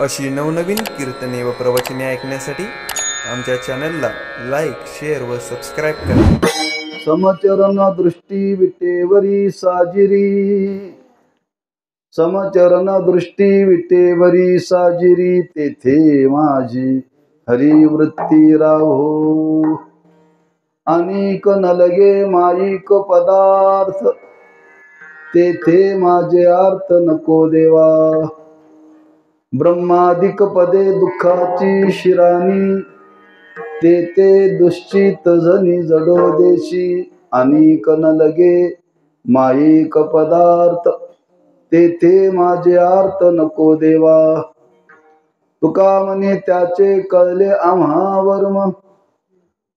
अशी नवनवीन कीर्तने व प्रवचने ऐकण्यासाठी आमच्या चॅनलला लाईक, शेअर व सबस्क्राईब करा. समचरण दृष्टी विटेवरी साजिरी, समचरण दृष्टी विटेवरी साजिरी, तेथे माझी हरिवृत्ती राहो. अनेक नलगे माईक पदार्थ, तेथे माझे अर्थ नको देवा. ब्रह्मादिक पदे दुःखाची शिराणी, तेथे दुश्चित जनी जडो देशी. अनेक नलगे माईक पदार्थ, तेथे माझे अर्थ नको देवा. तुका म्हणे त्याचे कळले आम्हा वर्म,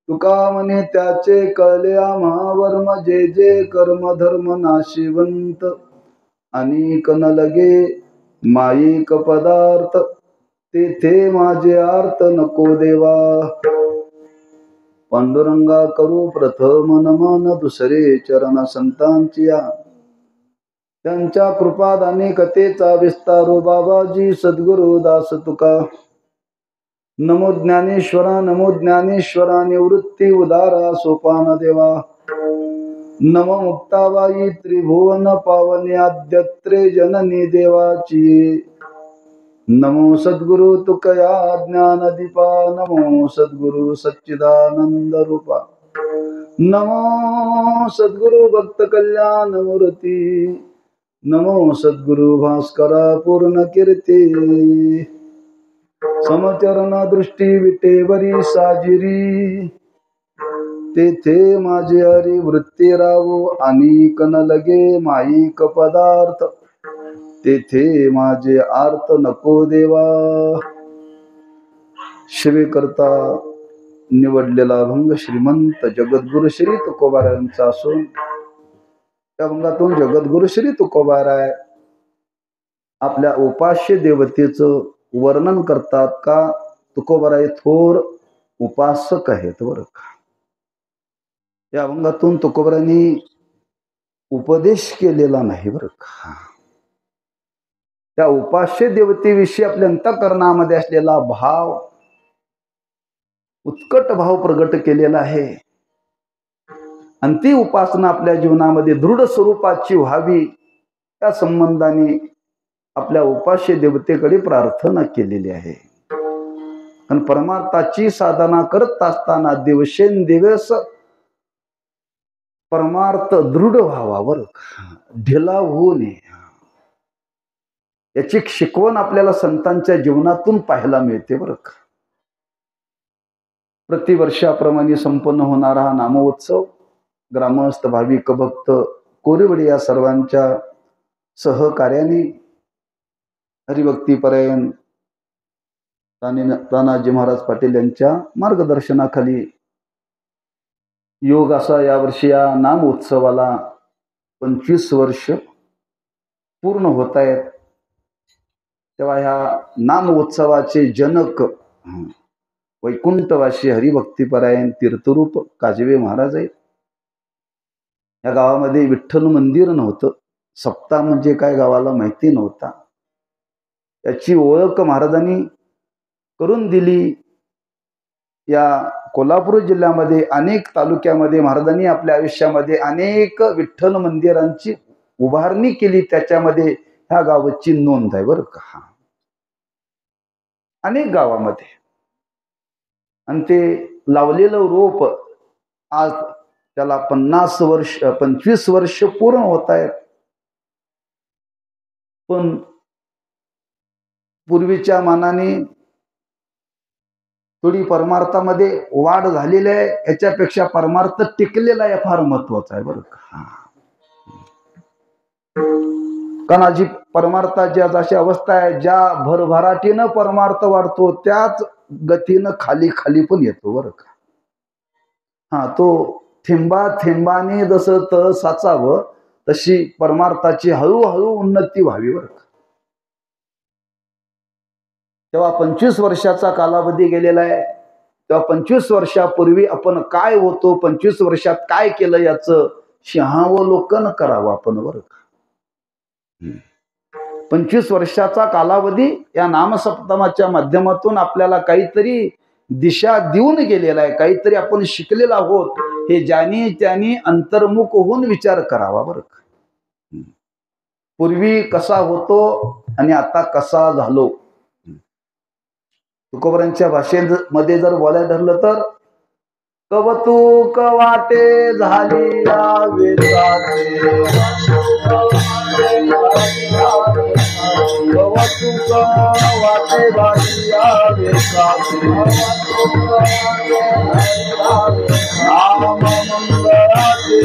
तुका म्हणे त्याचे कळले आम्हा वर्म. जे जे कर्म धर्म नाशिवंत, अनेक नलगे माईक पदार्थ, तेथे माझे अर्थ नको देवा. पांडुरंगा करू प्रथम नमन, दुसरे चरण संतांची या. त्यांच्या कृपादाने कथेचा विस्तारो बाबाजी सद्गुरु दास तुका. नमो ज्ञानेश्वरा, नमो ज्ञानेश्वरा, निवृत्ती उदारा सोपान देवा. नमो मुक्ताबाई त्रिभुवन पावनी, आद्यत्रे जननी देवाची. नमो सद्गुरु तुकया ज्ञानदीपा, नमो सद्गुरु सच्चिदानंद रूपा. नमो सद्गुरु भक्त कल्याण मूर्ती, नमो सद्गुरु भास्करा पूर्ण कीर्ती. समचरण दृष्टी विटेवरी साजिरी, तेथे माझे हरी वृत्ती राहो. अनेक नलगे माईक पदार्थ, तेथे माझे अर्थ नको देवा. शिवे करता निवडलेला भंग श्रीमंत जगद्गुरु श्री तुकोबारायांचा असून, त्या भंगातून जगद्गुरु श्री तुकोबाराय आपल्या उपास्य देवतेचं वर्णन करतात का. तुकोबाराय थोर उपासक आहेत बरं का. या अभंगातून तुकोबारांनी उपदेश केलेला नाही बरं का. त्या उपास्य देवतेविषयी आपल्या अंतःकरणामध्ये असलेला भाव, उत्कट भाव प्रगट केलेला आहे. आणि ती उपासना आपल्या जीवनामध्ये दृढ स्वरूपाची व्हावी, त्या संबंधाने आपल्या उपास्य देवतेकडे प्रार्थना केलेली आहे. आणि परमार्थाची साधना करत असताना दिवसेंदिवस परमार्थ दृढ व्हावावर, ढिला होऊ नये, याची शिकवण आपल्याला संतांच्या जीवनातून पाहायला मिळते बरं का. प्रतिवर्षाप्रमाणे संपन्न होणारा हा नामोत्सव ग्रामस्थ, भाविक, भक्त, कोरेवडे या सर्वांच्या सहकार्याने हरिभक्तीपरायण तानाजी महाराज पाटील यांच्या मार्गदर्शनाखाली योग असा यावर्षी या नाम उत्सवाला 25 वर्ष पूर्ण होत आहेत. तेव्हा ह्या नाम उत्सवाचे जनक वैकुंठवासी हरिभक्तीपरायण तीर्थरूप काजवे महाराज आहेत. या गावामध्ये विठ्ठल मंदिर नव्हतं. सप्ताह म्हणजे काय गावाला माहिती नव्हता. त्याची ओळख महाराजांनी करून दिली. या कोल्हापूर जिल्ह्यामध्ये अनेक तालुक्यामध्ये महाराजांनी आपल्या आयुष्यामध्ये अनेक विठ्ठल मंदिरांची उभारणी केली. त्याच्यामध्ये ह्या गावाची नोंद आहे बरं का. अनेक गावामध्ये. आणि ते लावलेलं रोप आज त्याला 25 वर्ष पूर्ण होत आहेत. पण पूर्वीच्या मानाने थोडी परमार्थामध्ये वाढ झालेली आहे. याच्यापेक्षा परमार्थ टिकलेला आहे, फार महत्वाचा आहे बरं का. कारण आजी परमार्थाची अशी अवस्था आहे, ज्या भरभराटीनं परमार्थ वाढतो त्याच गतीनं खाली खाली पण येतो बरं का. तो थेंबा थेंबाने जसं तळ साचावं, तशी परमार्थाची हळूहळू उन्नती व्हावी बरं का. तेव्हा 25 वर्षाचा कालावधी गेलेला आहे. तेव्हा 25 वर्षापूर्वी आपण काय होतो, 25 वर्षात काय केलं, याचं शहावलोकन करावं आपण बरं का. 25 वर्षाचा कालावधी या नामसप्तमाच्या माध्यमातून आपल्याला काहीतरी दिशा देऊन गेलेला आहे, काहीतरी आपण शिकलेलो आहोत. हे ज्यानी त्यानी अंतर्मुख होऊन विचार करावा बरं. पूर्वी कसा होतो आणि आता कसा झालो. तुकोबरांच्या भाषेमध्ये जर बोलायला ठरलं तर कवतुक वाटे झाली या वेदाचे, कवतुक वाटे झाली या वेदाचे, नाम मंगळाचे.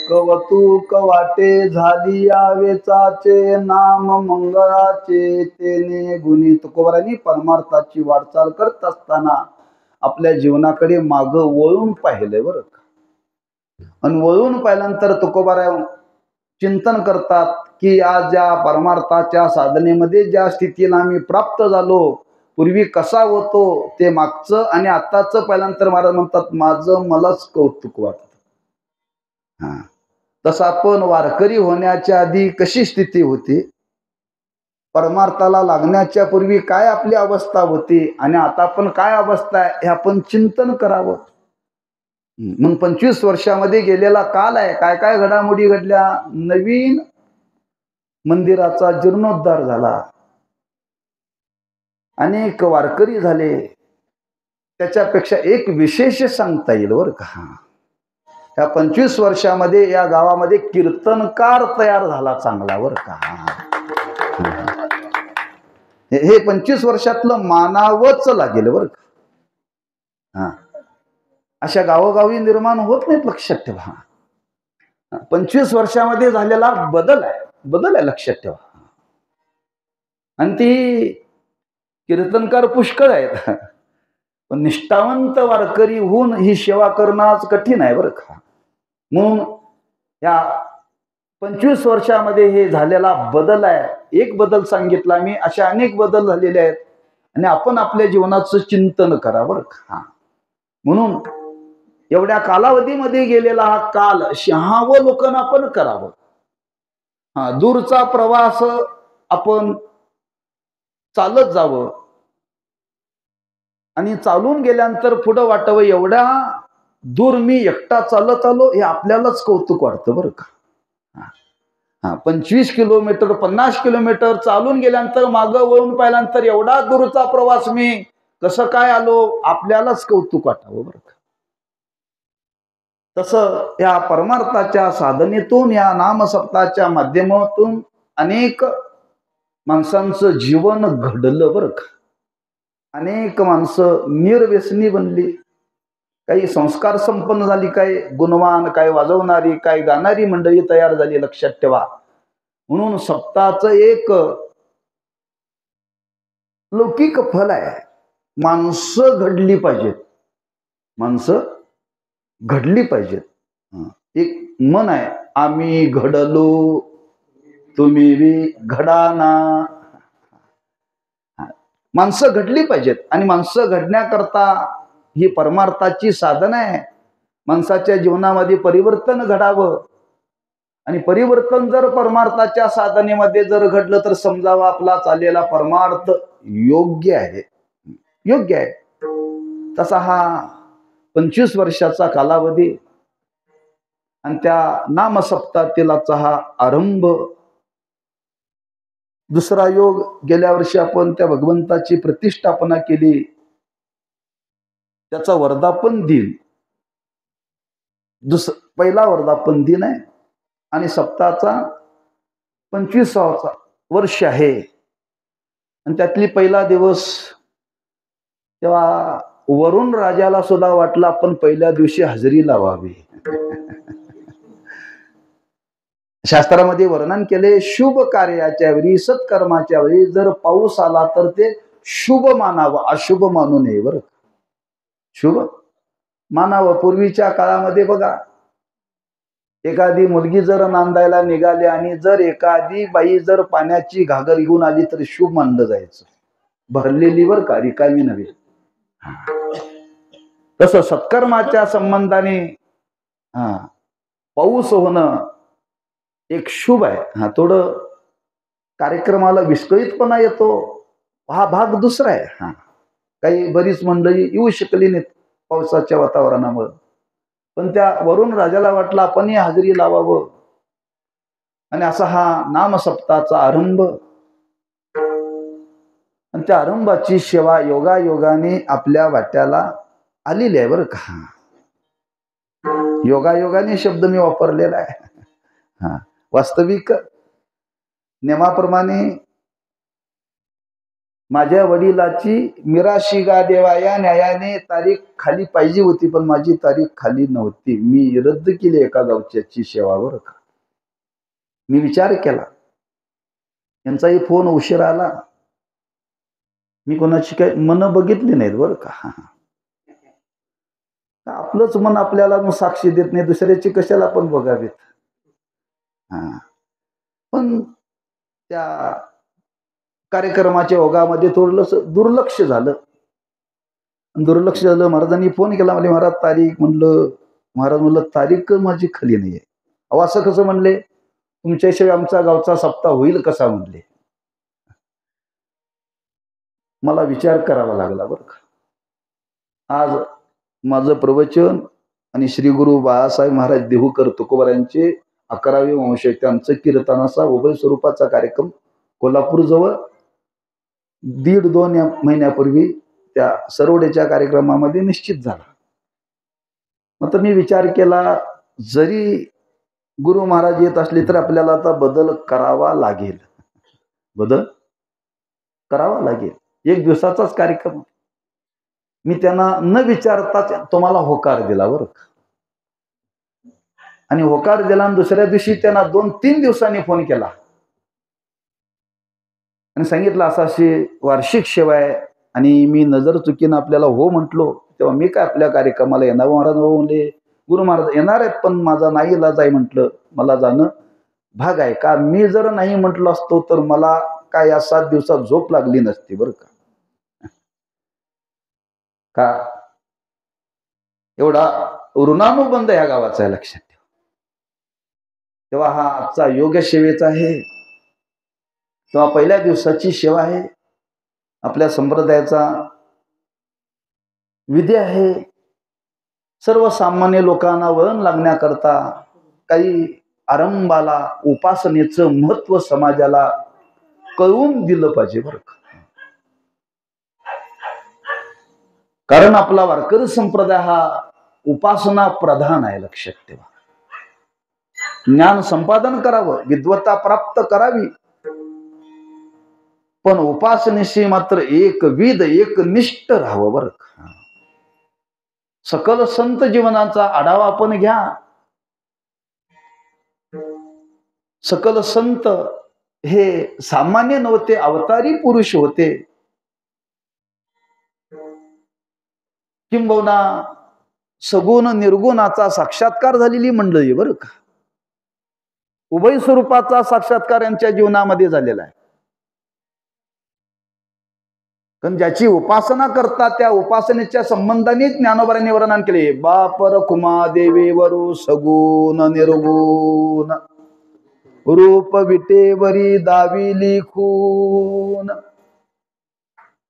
कवतुक वाटे झाली या वेचाचे, नाम मंगळाचे तेने गुणी. तुकोबारांनी परमार्थाची वाटचाल करत असताना आपल्या जीवनाकडे माग वळून पाहिलंय बरं का. आणि वळून पाहिल्यानंतर तुकोबाराय चिंतन करतात की आज या परमार्थाच्या साधनेमध्ये ज्या स्थितीला आम्ही प्राप्त झालो, पूर्वी कसा होतो ते मागचं आणि आताचं पाहिल्यानंतर महाराज म्हणतात माझं मलाच कौतुक वाटत. तसं आपण वारकरी होण्याच्या आधी कशी स्थिती होती, परमार्थाला लागण्याच्या पूर्वी काय आपली अवस्था होती आणि आता पण काय अवस्था आहे हे आपण चिंतन करावं. मग 25 वर्षामध्ये गेलेला काल आहे, काय काय घडामोडी घडल्या. नवीन मंदिराचा जीर्णोद्धार झाला, अनेक वारकरी झाले. त्याच्यापेक्षा एक विशेष सांगता येईल बरं का. या 25 वर्षामध्ये या गावामध्ये कीर्तनकार तयार झाला चांगला बरं का. हे 25 वर्षातलं मानावंच लागेल बरं का. अशा गावोगावी निर्माण होत नाहीत, लक्षात ठेवा. 25 वर्षामध्ये झालेला बदल आहे लक्षात ठेवा. आणि ती कीर्तनकार पुष्कळ आहेत, पण निष्ठावंत वारकरी होऊन ही सेवा करणं आज कठीण आहे बरं का. म्हणून या 25 वर्षामध्ये हे झालेला बदल आहे. एक बदल सांगितला मी, अशा अनेक बदल झालेले आहेत आणि आपण आपल्या जीवनाचं चिंतन करा बरं का. म्हणून एवढ्या कालावधीमध्ये गेलेला हा काल शहावलोकन आपण करावं. दूरचा प्रवास आपण चालत जावं आणि चालून गेल्यानंतर पुढं वाटावं एवढ्या दूर मी एकटा चालत आलो हे आपल्यालाच कौतुक वाटतं बरं का. 25 किलोमीटर 50 किलोमीटर चालून गेल्यानंतर मागं वळून पाहिल्यानंतर एवढा दूरचा प्रवास मी कसं काय आलो आपल्यालाच कौतुक वाटावं बरं का. तसं या परमार्थाच्या साधनेतून या नामसप्ताच्या माध्यमातून अनेक माणसांचं जीवन घडलं बरं का. अनेक माणसं निर्व्यसनी बनली, काही संस्कार संपन्न झाली, काही गुणवान, काही वाजवणारी, काही गाणारी मंडळी तयार झाली, लक्षात ठेवा. म्हणून सप्ताहाचं एक लौकिक फल आहे. माणसं घडली पाहिजेत, माणसं घडली पाहिजेत. एक मन आहे, आम्ही घडलो तुम्ही बी घडाना. माणसं घडली पाहिजेत आणि माणसं घडण्याकरता ही परमार्थाची साधन आहे. माणसाच्या जीवनामध्ये परिवर्तन घडावं आणि परिवर्तन जर परमार्थाच्या साधनेमध्ये जर घडलं तर समजावा आपला चाललेला परमार्थ योग्य आहे, योग्य आहे. तसा हा 25 वर्षाचा कालावधी आणि त्या नामसप्तातीलाचा हा आरंभ, दुसरा योग गेल्या वर्षी आपण त्या भगवंताची प्रतिष्ठापना केली, त्याचा वर्धापन दिन, पहिला वर्धापन दिन आहे आणि सप्ताहाचा 25वा वर्ष आहे. आणि त्यातली पहिला दिवस, तेव्हा वरुण राजाला सुद्धा वाटलं आपण पहिल्या दिवशी हजेरी लावावी. शास्त्रामध्ये वर्णन केले, शुभ कार्याच्या वेळी, सत्कर्माच्या वेळी जर पाऊस आला तर ते शुभ मानावं, अशुभ मानू नये. बरं, शुभ मानावं. पूर्वीच्या काळामध्ये बघा, एखादी मुलगी जर नांदायला निघाली आणि जर एखादी बाई जर पाण्याची घागर घेऊन आली तर शुभ मानलं जायचं, भरलेली वर का, रिकामी नव्हे. तसं सत्कर्माच्या संबंधाने पाऊस होणं एक शुभ आहे. थोडं कार्यक्रमाला विस्कळीतपणा येतो, हा भाग दुसरा आहे. काही बरीच मंडळी येऊ शकली नाहीत पावसाच्या वातावरणामुळे, पण त्या वरुण राजाला वाटलं आपण हजेरी लावावं आणि असा हा नामसप्ताहाचा आरंभ. आणि त्या आरंभाची सेवा योगायोगाने आपल्या वाट्याला आलेली आहे. बरं का, योगायोगाने शब्द मी वापरलेला आहे. वास्तविक नियमाप्रमाणे माझ्या वडिलाची मिराशिगा देवा या न्यायाने तारीख खाली पाहिजे होती, पण माझी तारीख खाली नव्हती. मी रद्द केली एका गावच्याची सेवा. बरं का, मी विचार केला, यांचाही फोन उशिरा आला, मी कोणाची काही मन बघितली नाहीत. बरं का, आपलंच मन आपल्याला साक्षी देत नाही, दुसऱ्याची कशाला आपण बघावेत. पण त्या कार्यक्रमाच्या ओघामध्ये थोडंसं दुर्लक्ष झालं. महाराजांनी फोन केला मला, महाराज तारीख. म्हणलं महाराज, म्हणलं तारीख माझी खाली नाहीये. अहो असं कसं म्हणले, तुमच्याशिवाय आमचा गावचा सप्ताह होईल कसा म्हणले. मला विचार करावा लागला. बरं का, आज माझं प्रवचन आणि श्री गुरु बाळासाहेब महाराज देहूकर तुकोबारायांचे 11वे वंश, त्यांचं कीर्तनाचा उभय स्वरूपाचा कार्यक्रम कोल्हापूर जवळ 1.5-2 महिन्यापूर्वी त्या सरवडेच्या कार्यक्रमामध्ये निश्चित झाला. मग मी विचार केला, जरी गुरु महाराज येत असले तर आपल्याला आता बदल करावा लागेल. बदल करावा लागेल. 1 दिवसाचाच कार्यक्रम. मी त्यांना न विचारताच तुम्हाला होकार दिला. बरं, आणि होकार दिला आणि दुसऱ्या दिवशी त्यांना 2-3 दिवसांनी फोन केला आणि सांगितलं असं अशी वार्षिक सेवा आहे आणि मी नजर चुकीनं आपल्याला हो म्हटलो, तेव्हा मी काय आपल्या कार्यक्रमाला येणार. महाराज हो म्हणले, गुरु महाराज येणार आहेत पण माझा नाही इलाज आहे. म्हटलं मला जाणं भाग आहे. का मी जर नाही म्हटलो असतो तर मला काय या 7 दिवसात झोप लागली नसती. बरं का, एवढा ऋणानुबंध या गावाचा आहे, लक्षात ठेवा. तेव्हा हा आजचा योग सेवेचा आहे, तेव्हा पहिल्या दिवसाची सेवा आहे, आपल्या संप्रदायाचा विधी आहे. सर्वसामान्य लोकांना वळण लागण्याकरता काही आरंभाला उपासनेचं महत्व समाजाला कळवून दिलं पाहिजे. बरं का, कारण आपला वारकरी संप्रदाय हा उपासना प्रधान आहे. लक्षात ठेवा, ज्ञान संपादन करावं, विद्वत्ता प्राप्त करावी, पण उपासनेशी मात्र एकविध एकनिष्ठ राहावं. बरं का, सकल संत जीवनाचा आढावा आपण घ्या. सकल संत हे सामान्य नव्हते, अवतारी पुरुष होते. किंबहुना सगुण निर्गुणाचा साक्षात्कार झालेली मंडळी. बरं का, उभय स्वरूपाचा साक्षात्कार यांच्या जीवनामध्ये झालेला आहे. कारण ज्याची उपासना करतात त्या उपासनेच्या संबंधाने ज्ञानोबांनी वर्णन केले. बापर कुमा देवे वरु सगुण निर्गुण रूप विटेवरी दाविली खून.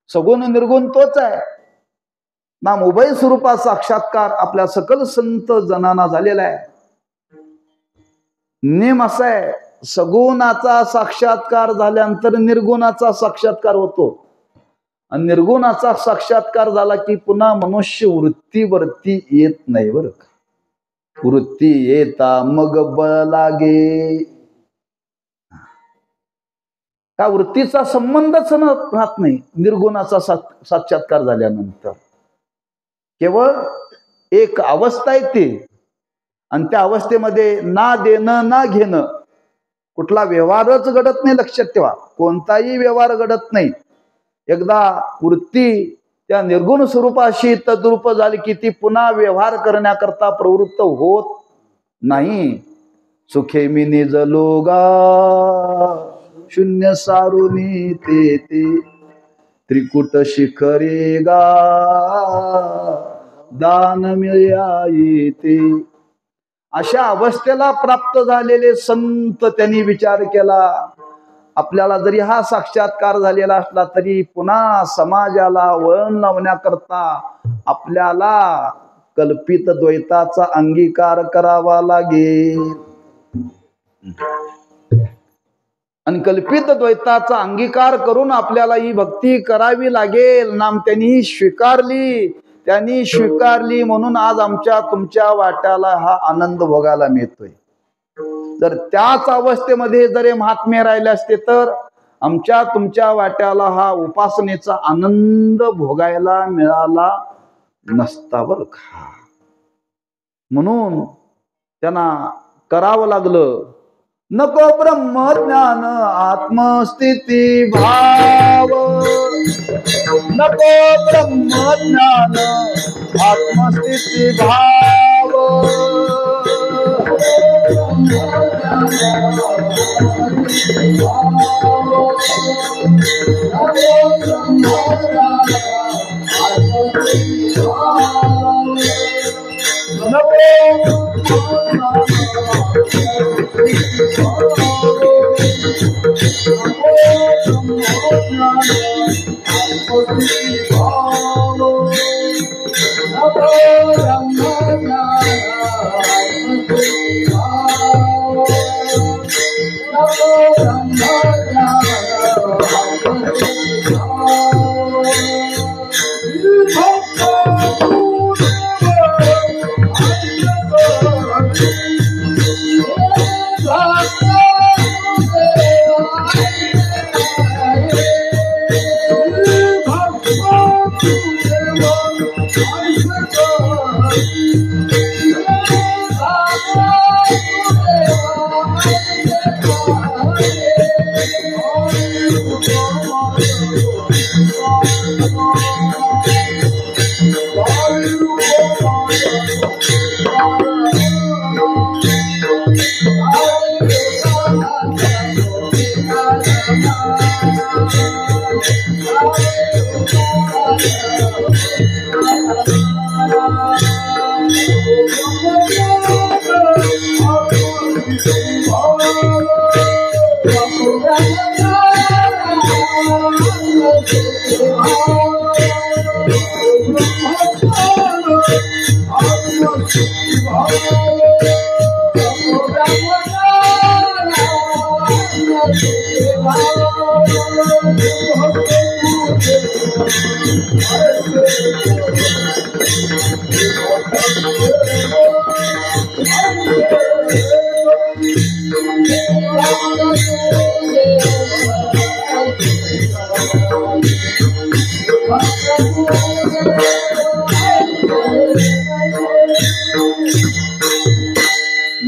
सगुण निर्गुण तोच आहे. नाम उभय स्वरूपात साक्षात्कार आपल्या सकल संत जनांना झालेला आहे. नेम असा आहे, सगुणाचा साक्षात्कार झाल्यानंतर निर्गुणाचा साक्षात्कार होतो आणि निर्गुणाचा साक्षात्कार झाला की पुन्हा मनुष्य वृत्तीवरती येत नाही बरं का. वृत्ती येता मग बळ लागे. का वृत्तीचा संबंधच राहत नाही निर्गुणाचा साक्षात्कार झाल्यानंतर. केवळ एक अवस्था येते आणि त्या अवस्थेमध्ये ना देणं ना घेणं, कुठला व्यवहारच घडत नाही. लक्षात ठेवा, कोणताही व्यवहार घडत नाही. एकदा वृत्ती त्या निर्गुण स्वरूपाशी तद्रूप झाली की ती पुन्हा व्यवहार करण्याकरता प्रवृत्त होत नाही. सुखे मी निजलो गा शून्य सारुनी ते त्रिकुट शिखरे गा दान मिळया येते. अशा अवस्थेला प्राप्त झालेले संत त्यांनी विचार केला, आपल्याला जरी हा साक्षात्कार झालेला असला तरी पुन्हा समाजाला वळण लावण्याकरता आपल्याला कल्पित द्वैताचा अंगीकार करावा लागेल. आणि कल्पित द्वैताचा अंगीकार करून आपल्याला ही भक्ती करावी लागेल. नाम त्यांनी स्वीकारली म्हणून आज आमच्या तुमच्या वाट्याला हा आनंद भोगायला मिळतोय. जर त्याच अवस्थेमध्ये जरी महात्मे राहिले असते तर आमच्या तुमच्या वाट्याला हा उपासनेचा आनंद भोगायला मिळाला नसता बरं का. म्हणून त्यांना करावं लागलं, नको ब्रह्मज्ञान आत्मस्थिती भाव, नको ब्रह्मज्ञान आत्मस्थिती भाव.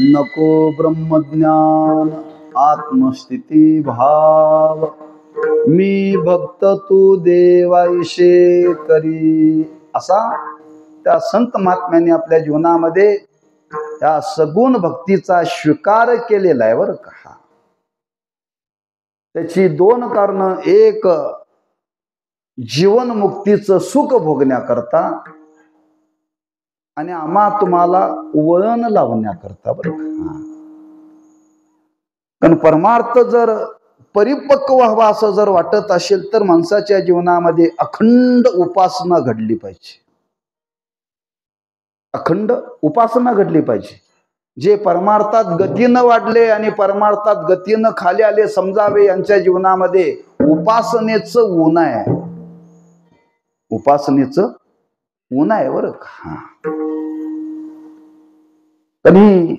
नको ब्रह्मज्ञान आत्मस्थिती भाव, मी भक्त तू देवाईशे करी. असा त्या संत महात्म्यांनी आपल्या जीवनामध्ये त्या सगुण भक्तीचा स्वीकार केलेला आहे बरं का. त्याची दोन कारण, एक जीवन मुक्तीचं सुख भोगण्याकरता आणि आम्हा तुम्हाला वळण लावण्याकरता बरं का. कारण परमार्थ जर परिपक्व व्हावा असं जर वाटत असेल तर माणसाच्या जीवनामध्ये अखंड उपासना घडली पाहिजे. अखंड उपासना घडली पाहिजे. जे परमार्थात गतीनं वाढले आणि परमार्थात गतीनं खाली आले समजावे, यांच्या जीवनामध्ये उपासनेचं ऊन आहे. उपासनेचं ऊन आहे बरं का. आणि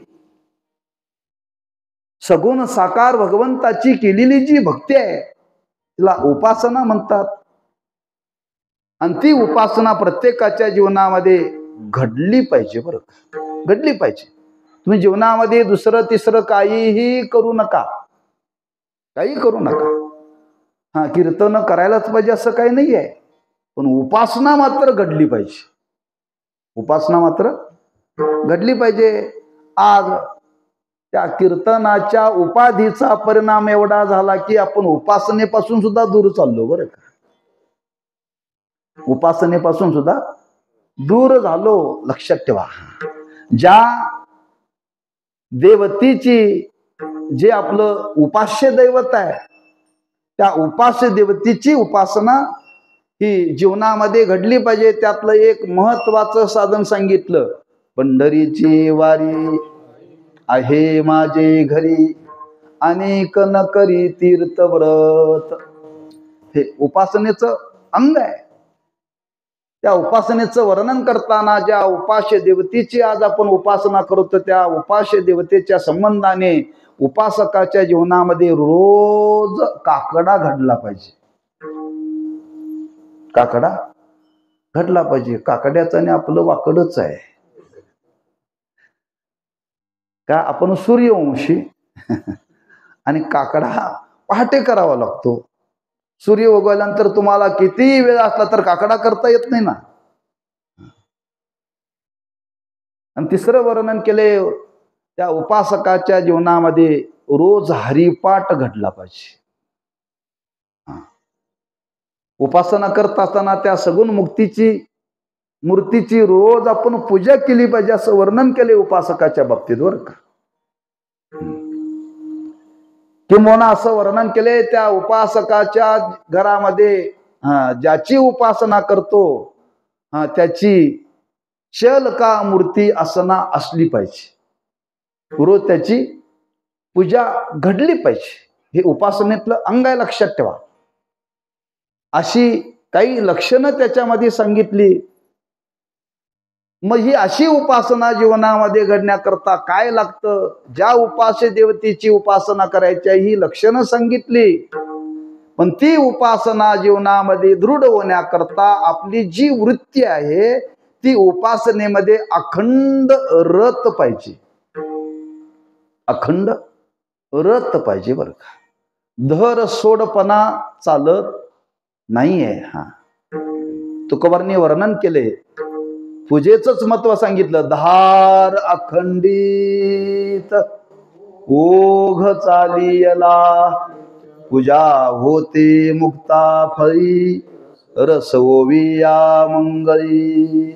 सगुण साकार भगवंताची केलेली जी भक्ती आहे तिला उपासना म्हणतात. आणि ती उपासना प्रत्येकाच्या जीवनामध्ये घडली पाहिजे बरं का, घडली पाहिजे. तुम्ही जीवनामध्ये दुसरं तिसरं काहीही करू नका, काही करू नका. हा, कीर्तन करायलाच पाहिजे असं काही नाही आहे, पण उपासना मात्र घडली पाहिजे. उपासना मात्र घडली पाहिजे. आज त्या कीर्तनाच्या उपाधीचा परिणाम एवढा झाला की आपण उपासनेपासून सुद्धा दूर चाललो बरं का. उपासनेपासून सुद्धा दूर झालो. लक्षात ठेवा, ज्या देवतेची, जे आपलं उपास्य दैवत आहे, त्या उपास्य देवतेची उपासना ही जीवनामध्ये घडली पाहिजे. त्यातलं एक महत्वाचं साधन सांगितलं, पंढरीची वारी आहे माझे घरी, अनेक न करी तीर्थव्रत. हे उपासनेचं अंग आहे. त्या उपासनेचं वर्णन करताना ज्या उपास्य देवतेची आज आपण उपासना करतो, त्या उपास्य देवतेच्या संबंधाने उपासकाच्या जीवनामध्ये रोज काकडा घडला पाहिजे. काकडा घडला पाहिजे. काकड्याचं आणि आपलं वाकडच आहे का. आपण सूर्यवंशी आणि काकडा पहाटे करावा लागतो. सूर्य उगवल्यानंतर तुम्हाला किती वेळ असला तर काकडा करता येत नाही ना. आणि तिसरं वर्णन केले, त्या उपासकाच्या जीवनामध्ये रोज हरिपाठ घडला पाहिजे. उपासना करत असताना त्या सगुण मुक्तीची मूर्तीची रोज आपण पूजा केली पाहिजे असं वर्णन केले उपासकाच्या बाबतीत बरं का. किंवा असं वर्णन केले, त्या उपासकाच्या घरामध्ये ज्याची उपासना करतो त्याची चल का मूर्ती असना असली पाहिजे. रोज त्याची पूजा घडली पाहिजे. हे उपासनेतलं अंग आहे. लक्षात ठेवा. अशी काही लक्षणं त्याच्यामध्ये सांगितली. मग ही अशी उपासना जीवनामध्ये घडण्याकरता काय लागतं, ज्या उपास्य देवतेची उपासना करायची ही लक्षणं सांगितली. पण ती उपासना जीवनामध्ये दृढ होण्याकरता आपली जी वृत्ती आहे ती उपासनेमध्ये अखंड रत पाहिजे. अखंड रत पाहिजे बरं का. धर सोडपणा चालत नाहीये. हा, तुकोबांनी वर्णन केले, पूजेचंच महत्व सांगितलं. धार अखंडित ओघ चालियला, पूजा होते मुक्ता फळी, रस ओविया मंगळी.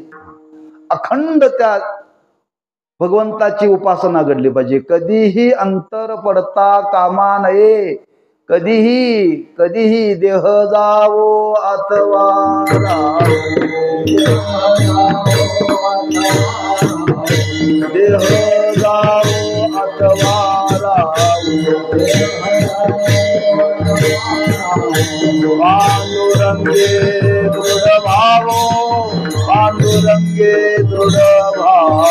अखंड त्या भगवंताची उपासना घडली पाहिजे. कधीही अंतर पडता कामा नये. कधीही कधीही देह जावो अथवा देह जावो अथवा पांडुरंगे दृढ भावो, पांडुरंगे दृढ भावो.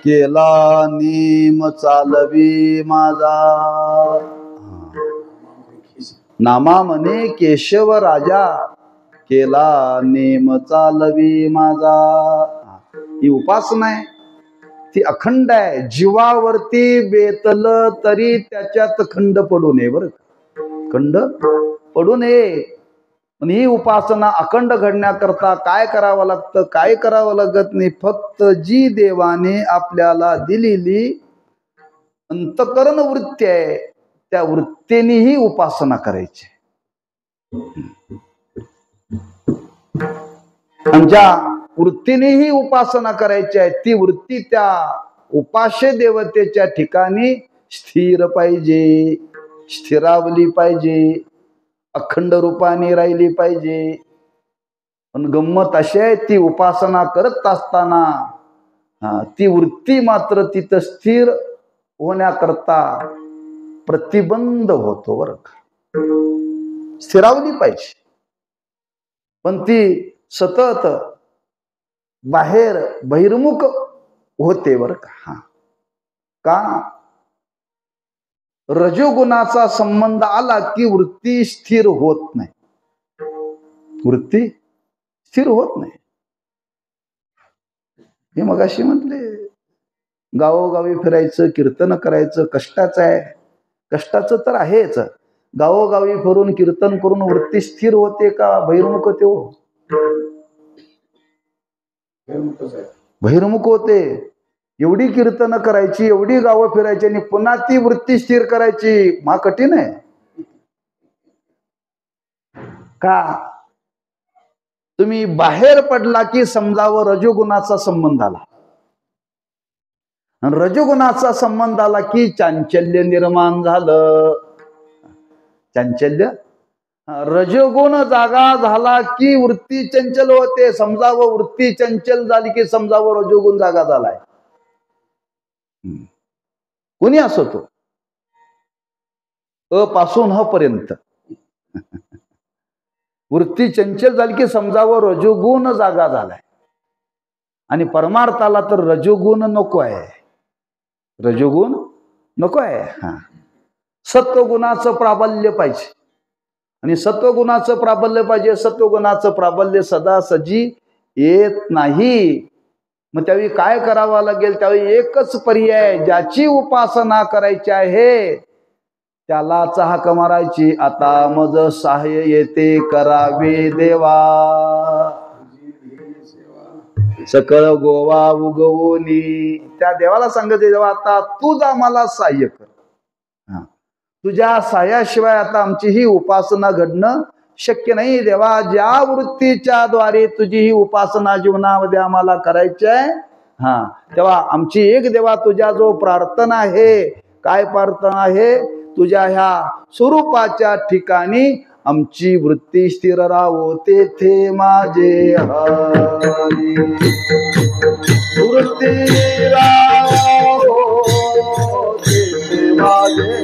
केला नेम चालवी माझा, नामा म्हणे केशव राजा, केला नेम चालवी माझा. ही उपासना आहे, ती अखंड आहे. जीवावरती बेतलं तरी त्याच्यात खंड पडू नये. बरं, खंड पडू नये. पण ही उपासना अखंड घडण्याकरता काय करावं लागतं, काय करावं लागत नाही. फक्त जी देवाने आपल्याला दिलेली अंतकरण वृत्ती आहे, त्या वृत्तीने ही उपासना करायची. आणि ज्या वृत्तीने ही उपासना करायची आहे, ती वृत्ती त्या उपास्य देवतेच्या ठिकाणी स्थिर पाहिजे, स्थिरावली पाहिजे, अखंड रूपाने राहिली पाहिजे. पण गंमत अशी आहे, ती उपासना करत असताना ती वृत्ती मात्र तिथं स्थिर होण्याकरता प्रतिबंध होतो. बरं का, स्थिरावली पाहिजे, पण ती सतत बहिर्मुख होते. बरं का रजोगुणाचा संबंध आला की वृत्ती स्थिर होत नाही. वृत्ती स्थिर होत नाही. हे मगाशी म्हटले, गावोगावी फिरायचं, कीर्तन करायचं कष्टाचं आहे. कष्टाचं तर आहेच. गावोगावी फिरून कीर्तन करून वृत्ती स्थिर होते का बहिर्मुख होते? हो, बहिर्मुख होते. एवढी कीर्तन करायची, एवढी गावं फिरायची आणि पुन्हा ती वृत्ती स्थिर करायची, मा कठीण आहे. का? तुम्ही बाहेर पडला की समजावं रजोगुणाचा संबंध आला. रजोगुणाचा संबंध आला की चांचल्य निर्माण झालं. चांचल्य, रजोगुण जागा झाला की वृत्ती चंचल होते. समजावं वृत्ती चंचल झाली की समजावं रजोगुण जागा झालाय. कोणी असो तो, अ पासून ह पर्यंत वृत्ती चंचल झाली की समजावं रजोगुण जागा झालाय. आणि परमार्थाला तर रजोगुण नको आहे. रजोगुण नको आहे. सत्वगुणाचं प्राबल्य पाहिजे. आणि सत्वगुणाचं प्राबल्य पाहिजे. सत्वगुणाचं प्राबल्य सदा सजी येत नाही. मग त्यावेळी काय करावं लागेल? त्यावेळी एकच पर्याय, ज्याची उपासना करायची आहे त्यालाच हाक मारायची. आता मज सहाय्य येते करावे देवा, सकळ गोवा उगवोनी. त्या देवाला सांगायचे, देवा आता तूच आम्हाला सहाय्य कर. तुझ्या सहाय्याशिवाय आता आमची ही उपासना घडणं शक्य नाही. देवा, ज्या वृत्तीच्या द्वारे तुझी ही उपासना जीवनामध्ये आम्हाला करायची आहे, तेव्हा आमची एक देवा तुझ्या जो प्रार्थना आहे, काय प्रार्थना आहे? तुझ्या ह्या स्वरूपाच्या ठिकाणी आमची वृत्ती स्थिर राहो, तेथे माझे हरी. वृत्ती राहो तेथे माझे,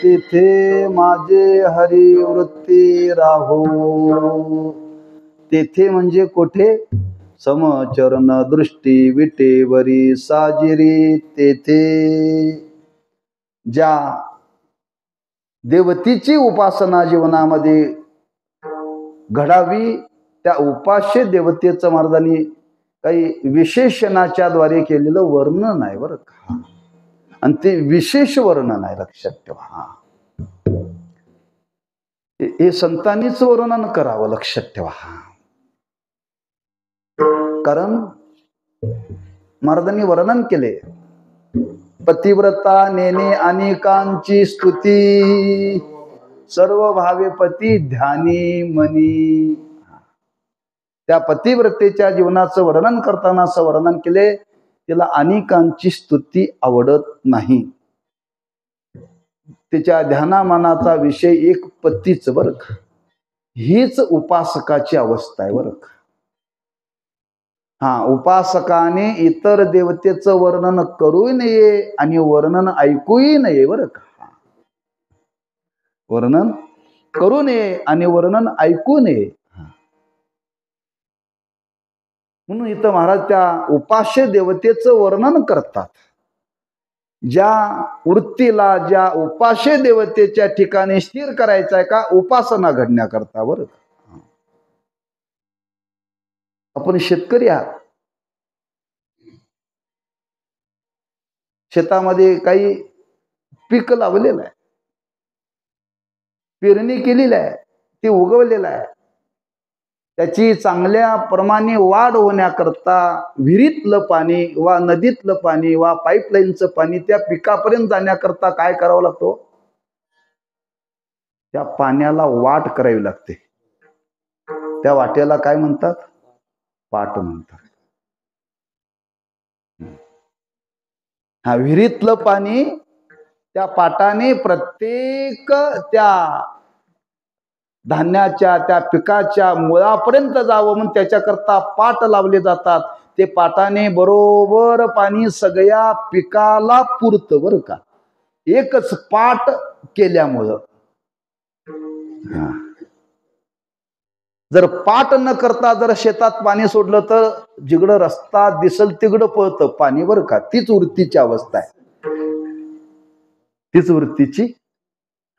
तेथे माझे हरी वृत्ती राहो. तेथे म्हणजे कोठे? समचरण दृष्टी विटेवरी साजिरी. तेथे ज्या देवतेची उपासना जीवनामध्ये घडावी त्या उपास्य देवतेचं महाराजांनी काही विशेषणाच्या द्वारे केलेलं वर्णन आहे बरं का. आणि ते विशेष वर्णन आहे, लक्षात ठेवा. हे संतांनीच वर्णन करावं, लक्षात ठेवा. कारण महाराजांनी वर्णन केले, पतिव्रता नेने अनेकांची स्तुती, सर्व भावे पती ध्यानी मनी. त्या पतिव्रतेच्या जीवनाचं वर्णन करताना असं वर्णन केले, तिला अनेकांची स्तुती आवडत नाही. तिच्या ध्यानामानाचा विषय एक पतीच बरं का. हीच उपासकाची अवस्था आहे बरं का. उपासकाने इतर देवतेचं वर्णन करूही नये आणि वर्णन ऐकूही नये बरं का. वर्णन करू नये आणि वर्णन ऐकू नये. म्हणून इथं महाराज त्या उपास्य देवतेचं वर्णन करतात. ज्या वृत्तीला ज्या उपास्य देवतेच्या ठिकाणी स्थिर करायचं आहे का, उपासना घडण्याकरता बरं. आपण शेतकरी आहात. शेतामध्ये काही पीक लावलेलं आहे, पेरणी केलेली आहे, ते उगवलेलं आहे. त्याची चांगल्या प्रमाणे वाढ होण्याकरता विहिरीतलं पाणी वा नदीतलं पाणी वा पाईपलाईनचं पाणी त्या पिकापर्यंत जाण्याकरता काय करावं लागतो? त्या पाण्याला वाट करावी लागते. त्या वाटेला काय म्हणतात? पाट म्हणतात. विहिरीतलं पाणी त्या पाटाने प्रत्येक त्या धान्याच्या त्या पिकाच्या मुळापर्यंत जावं म्हणून त्याच्याकरता पाट लावले जातात. ते पाटाने बरोबर पाणी सगळ्या पिकाला पुरतं बरं का. एकच पाट केल्यामुळं. जर पाट न करता जर शेतात पाणी सोडलं तर जिकडं रस्ता दिसल तिकडं पळतं पाणी बरं का. तीच वृत्तीची अवस्था आहे, तीच वृत्तीची.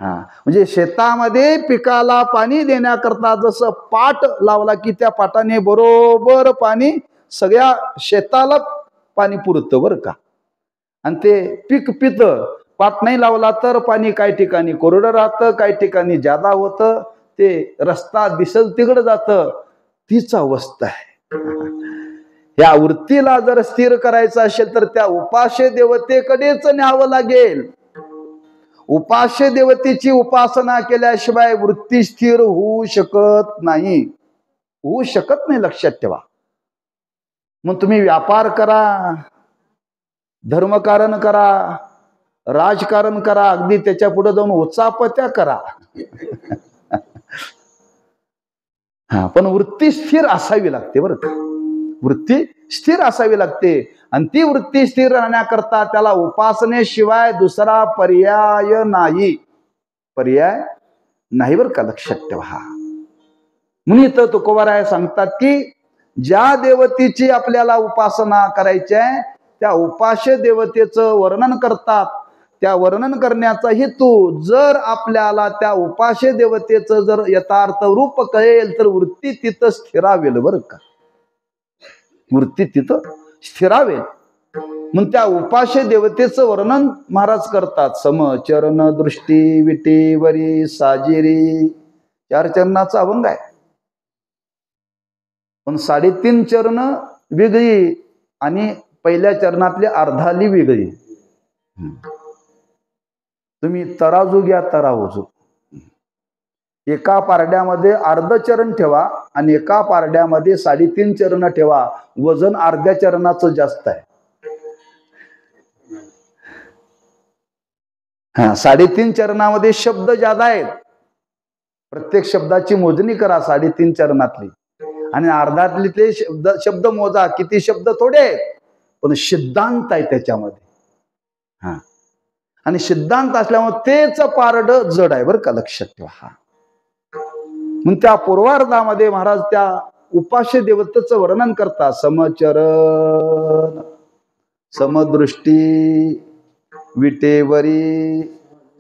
म्हणजे शेतामध्ये पिकाला पाणी देण्याकरता जसं पाट लावला की त्या पाटाने बरोबर पाणी सगळ्या शेताला पाणी पुरतं बरं का. आणि ते पीक पितं. पाट नाही लावला तर पाणी काही ठिकाणी कोरडं राहतं, काही ठिकाणी जादा होतं. ते रस्ता दिसल तिकडं जातं. तीच अवस्था आहे. या वृत्तीला जर स्थिर करायचं असेल तर त्या उपास्य देवतेकडेच न्यावं लागेल. उपास्य देवतेची उपासना केल्याशिवाय वृत्ती स्थिर होऊ शकत नाही, होऊ शकत नाही, लक्षात ठेवा. मग तुम्ही व्यापार करा, धर्मकारण करा, राजकारण करा, अगदी त्याच्या पुढे जाऊन उचापत्या करा. पण वृत्ती स्थिर असावी लागते बरं का. वृत्ती स्थिर असावी लागते. आणि ती वृत्ती स्थिर राहण्याकरता त्याला उपासनेशिवाय दुसरा पर्याय नाही. पर्याय नाही बरं का, लक्षात ठेवा. म्हणून इथं तुकोबाराय सांगतात की ज्या देवतेची आपल्याला उपासना करायची आहे त्या उपास्य देवतेचं वर्णन करतात. त्या वर्णन करण्याचा हेतू, जर आपल्याला त्या उपास्य देवतेचं जर यथार्थ रूप कळेल तर वृत्ती तिथं स्थिरावेल बरं का. वृत्ती तिथं स्थिरावेल. मग त्या उपास्य देवतेचं वर्णन महाराज करतात. समचरण दृष्टी विटेवरी साजिरी. 4 चरणाचा अभंग आहे, पण 3.5 चरण वेगळी आणि पहिल्या चरणातली अर्धाली वेगळी. तुम्ही तराजू घ्या, तराजू. एका पारड्यामध्ये अर्ध चरण ठेवा आणि एका पारड्यामध्ये 3.5 चरण ठेवा. वजन अर्ध्या चरणाचं जास्त आहे. 3.5 चरणामध्ये शब्द जादा आहेत. प्रत्येक शब्दाची मोजणी करा 3.5 चरणातली. आणि अर्धातली ते शब्द मोजा, किती शब्द थोडे आहेत पण सिद्धांत आहे त्याच्यामध्ये. आणि सिद्धांत असल्यामुळे तेच पारड जड आहे बरं का, लक्षात ठेवा. हा मग त्या पूर्वार्धामध्ये महाराज त्या उपास्य देवतेचं वर्णन करतात. समचरण, समदृष्टी, विटेवरी,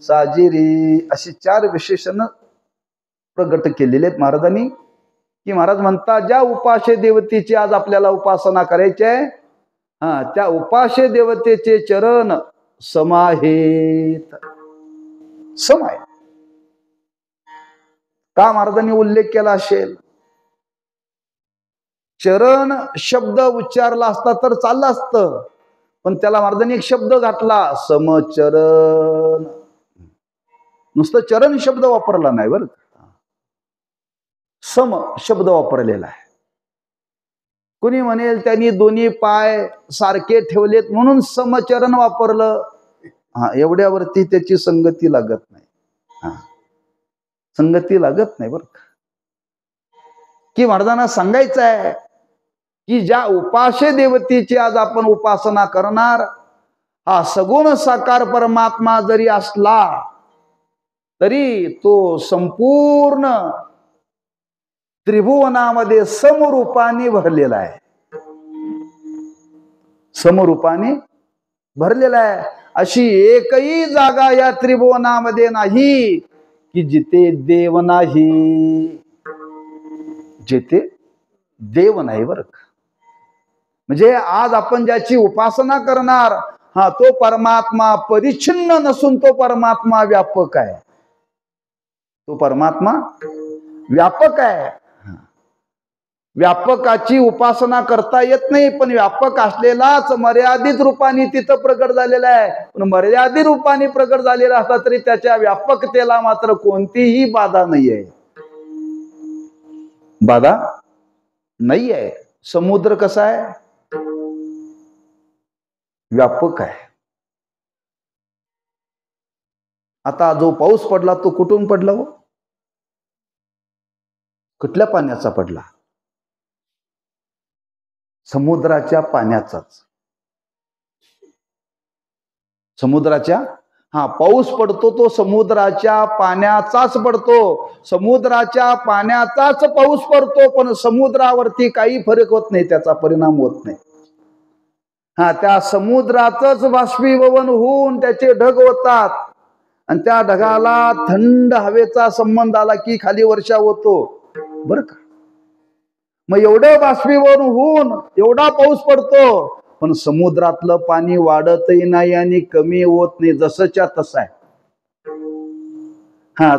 साजिरी अशी 4 विशेषण प्रगट केलेले आहेत महाराजांनी. की महाराज म्हणतात ज्या उपास्य देवतेची आज आपल्याला उपासना करायची आहे, त्या उपास्य देवतेचे चरण सम आहेत. सम आहे का महाराजांनी उल्लेख केला असेल? चरण शब्द उच्चारला असता तर चाललं असतं, पण त्याला महाराजांनी एक शब्द घातला, समचरण. नुसतं चरण शब्द वापरला नाही बरं, सम शब्द वापरलेला आहे. कुणी म्हणेल त्यांनी दोन्ही पाय सारखे ठेवलेत म्हणून समचरण वापरलं. एवढ्यावरती त्याची संगती लागत नाही. संगती लागत नाही बरं का. की महाराजांना सांगायचं आहे की ज्या उपास्य देवतेची आज आपण उपासना करणार, हा सगुण साकार परमात्मा जरी असला तरी तो संपूर्ण त्रिभुवनामध्ये समरूपाने भरलेला आहे. समरूपाने भरलेला आहे. अशी एकही जागा या त्रिभुवनामध्ये नाही की जिथे देव नाही. जिथे देव नाही बरं का. म्हणजे आज आपण ज्याची उपासना करणार, तो परमात्मा परिच्छिन्न नसून तो परमात्मा व्यापक आहे. तो परमात्मा व्यापक आहे. व्यापकाची उपासना करता येत नाही, पण व्यापक असलेलाच मर्यादित रूपाने तिथं प्रगट झालेला आहे. पण मर्यादित रूपाने प्रगट झालेला असला तरी त्याच्या व्यापकतेला मात्र कोणतीही बाधा नाही आहे. बाधा नाही आहे. समुद्र कसा आहे? व्यापक आहे. आता जो पाऊस पडला तो कुठून पडला हो? कुठल्या पाण्याचा पडला? समुद्राच्या पाण्याचाच. समुद्राच्या पाऊस पडतो तो समुद्राच्या पाण्याचाच पडतो. समुद्राच्या पाण्याचाच पाऊस पडतो, पण समुद्रावरती काही फरक होत नाही, त्याचा परिणाम होत नाही. त्या समुद्रातच बाष्पीभवन होऊन त्याचे ढग होतात आणि त्या ढगाला थंड हवेचा संबंध आला की खाली वर्षा होतो बरं का. मग एवढं बाष्पीभवन होऊन एवढा पाऊस पडतो, पण समुद्रातलं पाणी वाढतही नाही आणि कमी होत नाही, जसंच्या तसं आहे.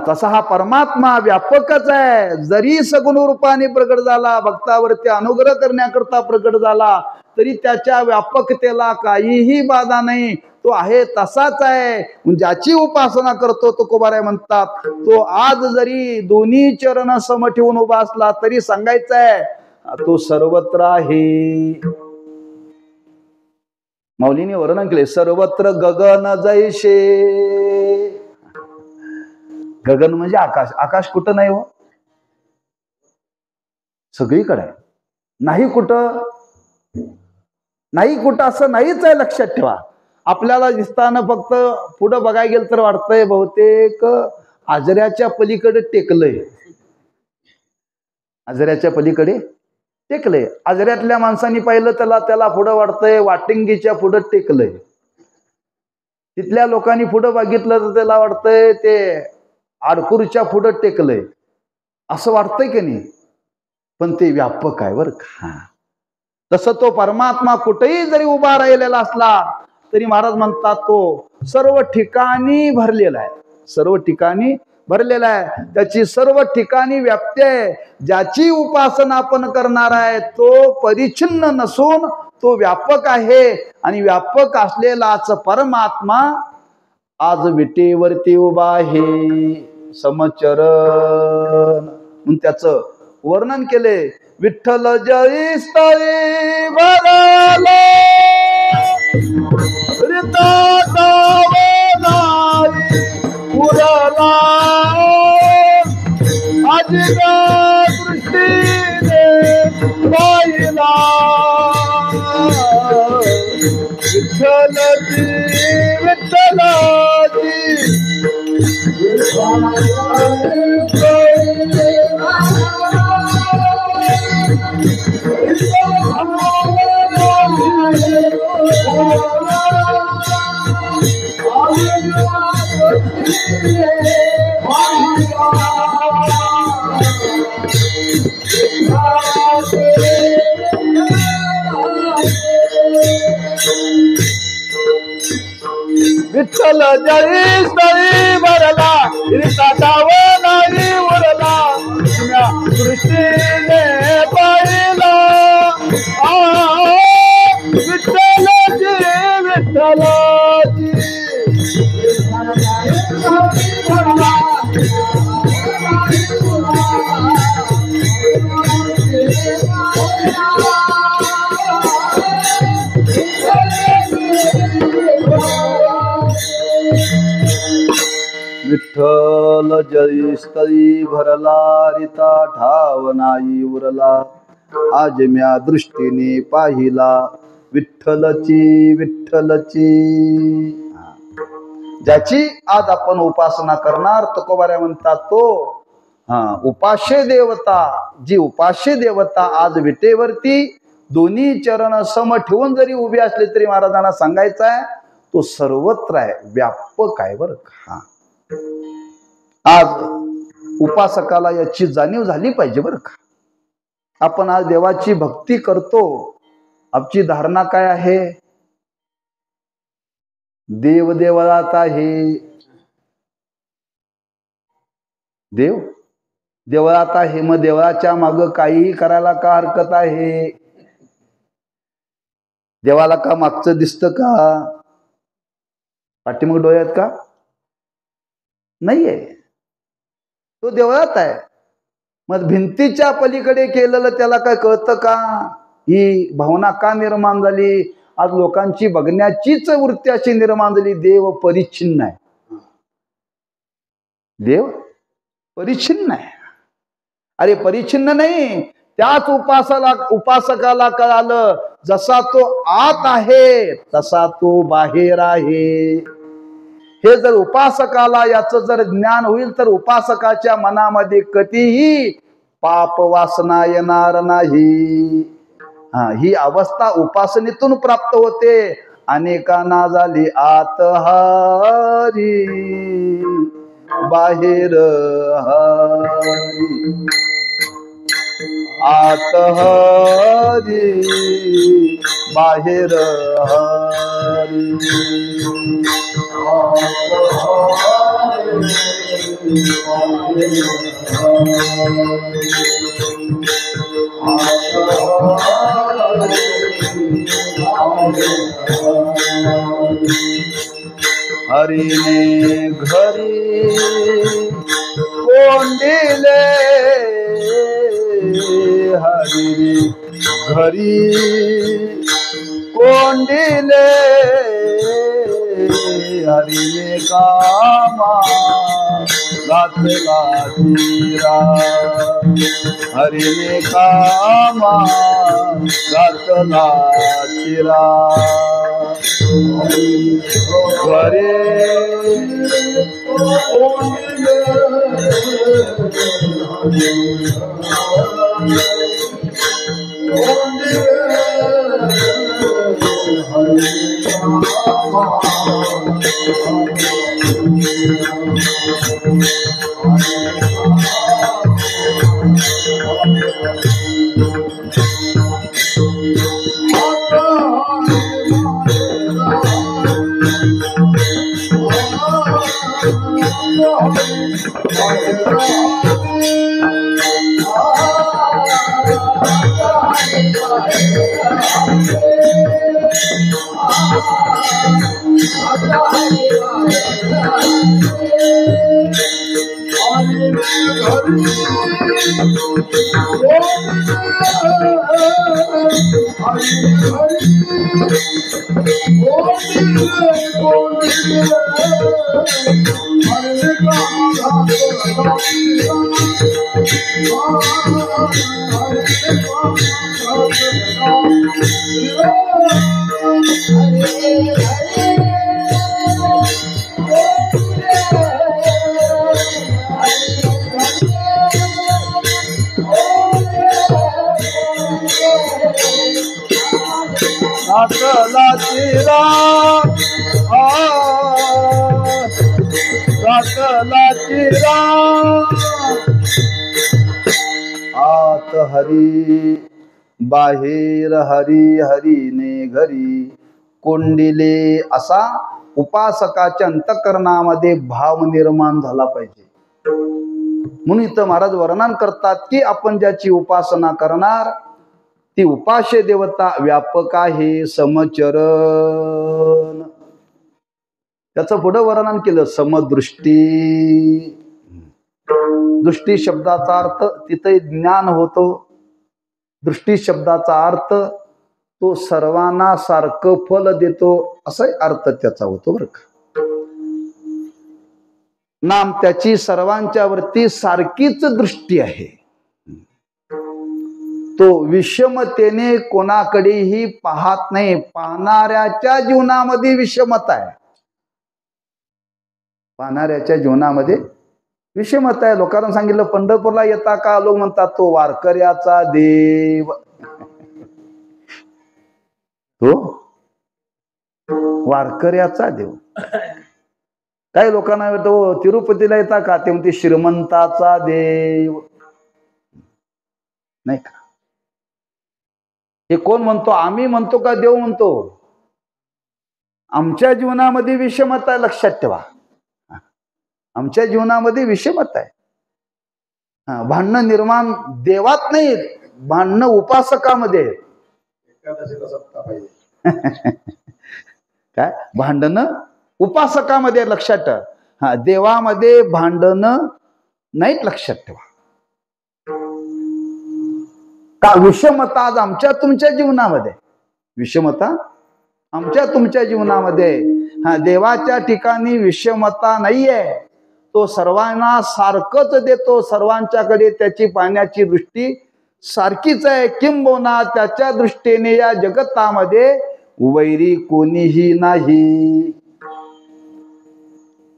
तसा हा परमात्मा व्यापकच आहे. जरी सगुण रूपाने प्रगट झाला, भक्तावरती अनुग्रह करण्याकरता प्रगट झाला, तरी त्याच्या व्यापकतेला काहीही बाधा नाही. तो आहे तसाच आहे. ज्याची उपासना करतो तो तुकोबाराय म्हणतात, तो आज जरी दोन्ही चरण सम ठेवून उभा असला तरी सांगायचं आहे तो सर्वत्र आहे. माऊलीने वर्णन केले, सर्वत्र गगन जैसे. गगन म्हणजे आकाश. आकाश कुठं नाही हो? सगळीकडे आहे. नाही कुठं? नाही कुठं असं नाहीच आहे, लक्षात ठेवा. आपल्याला दिसताना फक्त पुढं बघायला गेलं तर वाटतंय बहुतेक आजऱ्याच्या पलीकडे टेकलंय. आजऱ्याच्या पलीकडे टेकलंय. आजऱ्यातल्या माणसांनी पाहिलं त्याला पुढं वाटतंय वाटिंगीच्या पुढं टेकलंय. तिथल्या लोकांनी पुढं बघितलं तर त्याला वाटतंय ते आडकुरच्या पुढं टेकलंय, असं वाटतंय की नाही? पण ते व्यापक आहे बरं का. तसं तो परमात्मा कुठेही जरी उभा राहिलेला असला तरी महाराज म्हणतात तो सर्व ठिकाणी भरलेला आहे. सर्व ठिकाणी भरलेला आहे. त्याची सर्व ठिकाणी व्याप्ती आहे. ज्याची उपासना आपण करणार आहे तो परिच्छिन्न नसून तो व्यापक आहे. आणि व्यापक असलेलाच परमात्मा आज विटेवरती उभा आहे. समचरण म्हणून त्याचं वर्णन केले. विठ्ठल जय स्तरी भरले उरला अजिगा दृष्टीने पाहिला. विठ्ठल विठ्ठल विठ्ठल जळी स्थळी भरला रिता डाव नाही उरला तुझ्या दृष्टीने पाहिला विठ्ठलाची विठ्ठलाची विठ्ठल जळी स्थळी भरला रिता ठाव नाही उरला आज म्या दृष्टीने पाहिला विठ्ठलची विठ्ठलची। ज्याची आज आपण उपासना करणार तुकोबाऱ्या म्हणतात तो उपास्य देवता, जी उपास्य देवता आज विटेवरती दोन्ही चरण सम ठेवून जरी उभी असली तरी महाराजांना सांगायचं आहे तो सर्वत्र आहे, व्यापक आहे बरं का। आज उपासकाला याची जाणीव झाली पाहिजे बरं का। आपण आज देवाची भक्ती करतो, आमची धारणा काय आहे? देव देवळात आहे, देव देवळात आहे, मग देवळाच्या माग काहीही करायला का हरकत आहे? देवाला का मागचं दिसतं का? पाठीमाग डोळ्यात का नाहीये? तो देवळात आहे, मग भिंतीच्या पलीकडे केलेलं त्याला काय कळतं का? ही भावना का निर्माण झाली? आज लोकांची बघण्याचीच वृत्ती अशी निर्माण झाली। देव परिच्छिन्न आहे, देव परिच्छिन्न आहे। अरे परिच्छिन्न नाही, त्याच उपासकाला कळालं जसा तो आत आहे तसा तो बाहेर आहे। हे जर उपासकाला याचं जर ज्ञान होईल तर उपासकाच्या मनामध्ये कधीही पाप वासना येणार नाही। ही अवस्था उपासनेतून प्राप्त होते। अनेकांना झाली आत हरी बाहेर हरी, आत हरी बाहेर हरी, हरीने घरी कोंडिले, हरी घरी कोंडिले, हरीने कामा घातला चिरा, हरीने कामा घातला चिरा, घरे घातलाची रात घातलाची रात आत हरी बाहेर हरी हरीने घरी कोंडिले असा उपासकाच्या अंतःकरणामध्ये भाव निर्माण झाला पाहिजे. म्हणून इथं महाराज वर्णन करतात की आपण ज्याची उपासना करणार ती उपास्य देवता व्यापक आहे समचरण. त्याचं पुढं वर्णन केलं समदृष्टी. दृष्टी शब्दाचा अर्थ तिथे ज्ञान होतो. दृष्टी शब्दाचा अर्थ तो सर्वांना सारखं फल देतो असा अर्थ त्याचा होतो बरं का. नाम त्याची सर्वांच्या वरती सारखीच दृष्टी आहे. तो विषमतेने कोणाकडेही पाहत नाही. पाहणाऱ्याच्या जीवनामध्ये विषमता आहे. पाहणाऱ्याच्या जीवनामध्ये विषमता आहे. लोकांना सांगितलं पंढरपूरला येता का, लोक म्हणतात तो वारकऱ्याचा देव. तो वारकऱ्याचा देव. काही लोकांना तो तिरुपतीला येता का, ते म्हणते श्रीमंताचा देव. नाही का, हे कोण म्हणतो? आम्ही म्हणतो का देव म्हणतो? आमच्या जीवनामध्ये विषमता आहे, लक्षात ठेवा. आमच्या जीवनामध्ये विषमता आहे. भांडणं निर्माण देवात नाही, भांडणं उपासकामध्ये. काय भांडणं उपासकामध्ये, लक्षात ठेवा. हा, देवामध्ये भांडणं नाहीत, लक्षात ठेवा. का विषमता आज आमच्या तुमच्या जीवनामध्ये, विषमता आमच्या तुमच्या जीवनामध्ये. हा, देवाच्या ठिकाणी विषमता नाहीये. तो सर्वांना सारखंच देतो. सर्वांच्याकडे त्याची पाहण्याची दृष्टी सारखीच आहे. किंबहुना त्याच्या दृष्टीने या जगतामध्ये वैरी कोणीही नाही.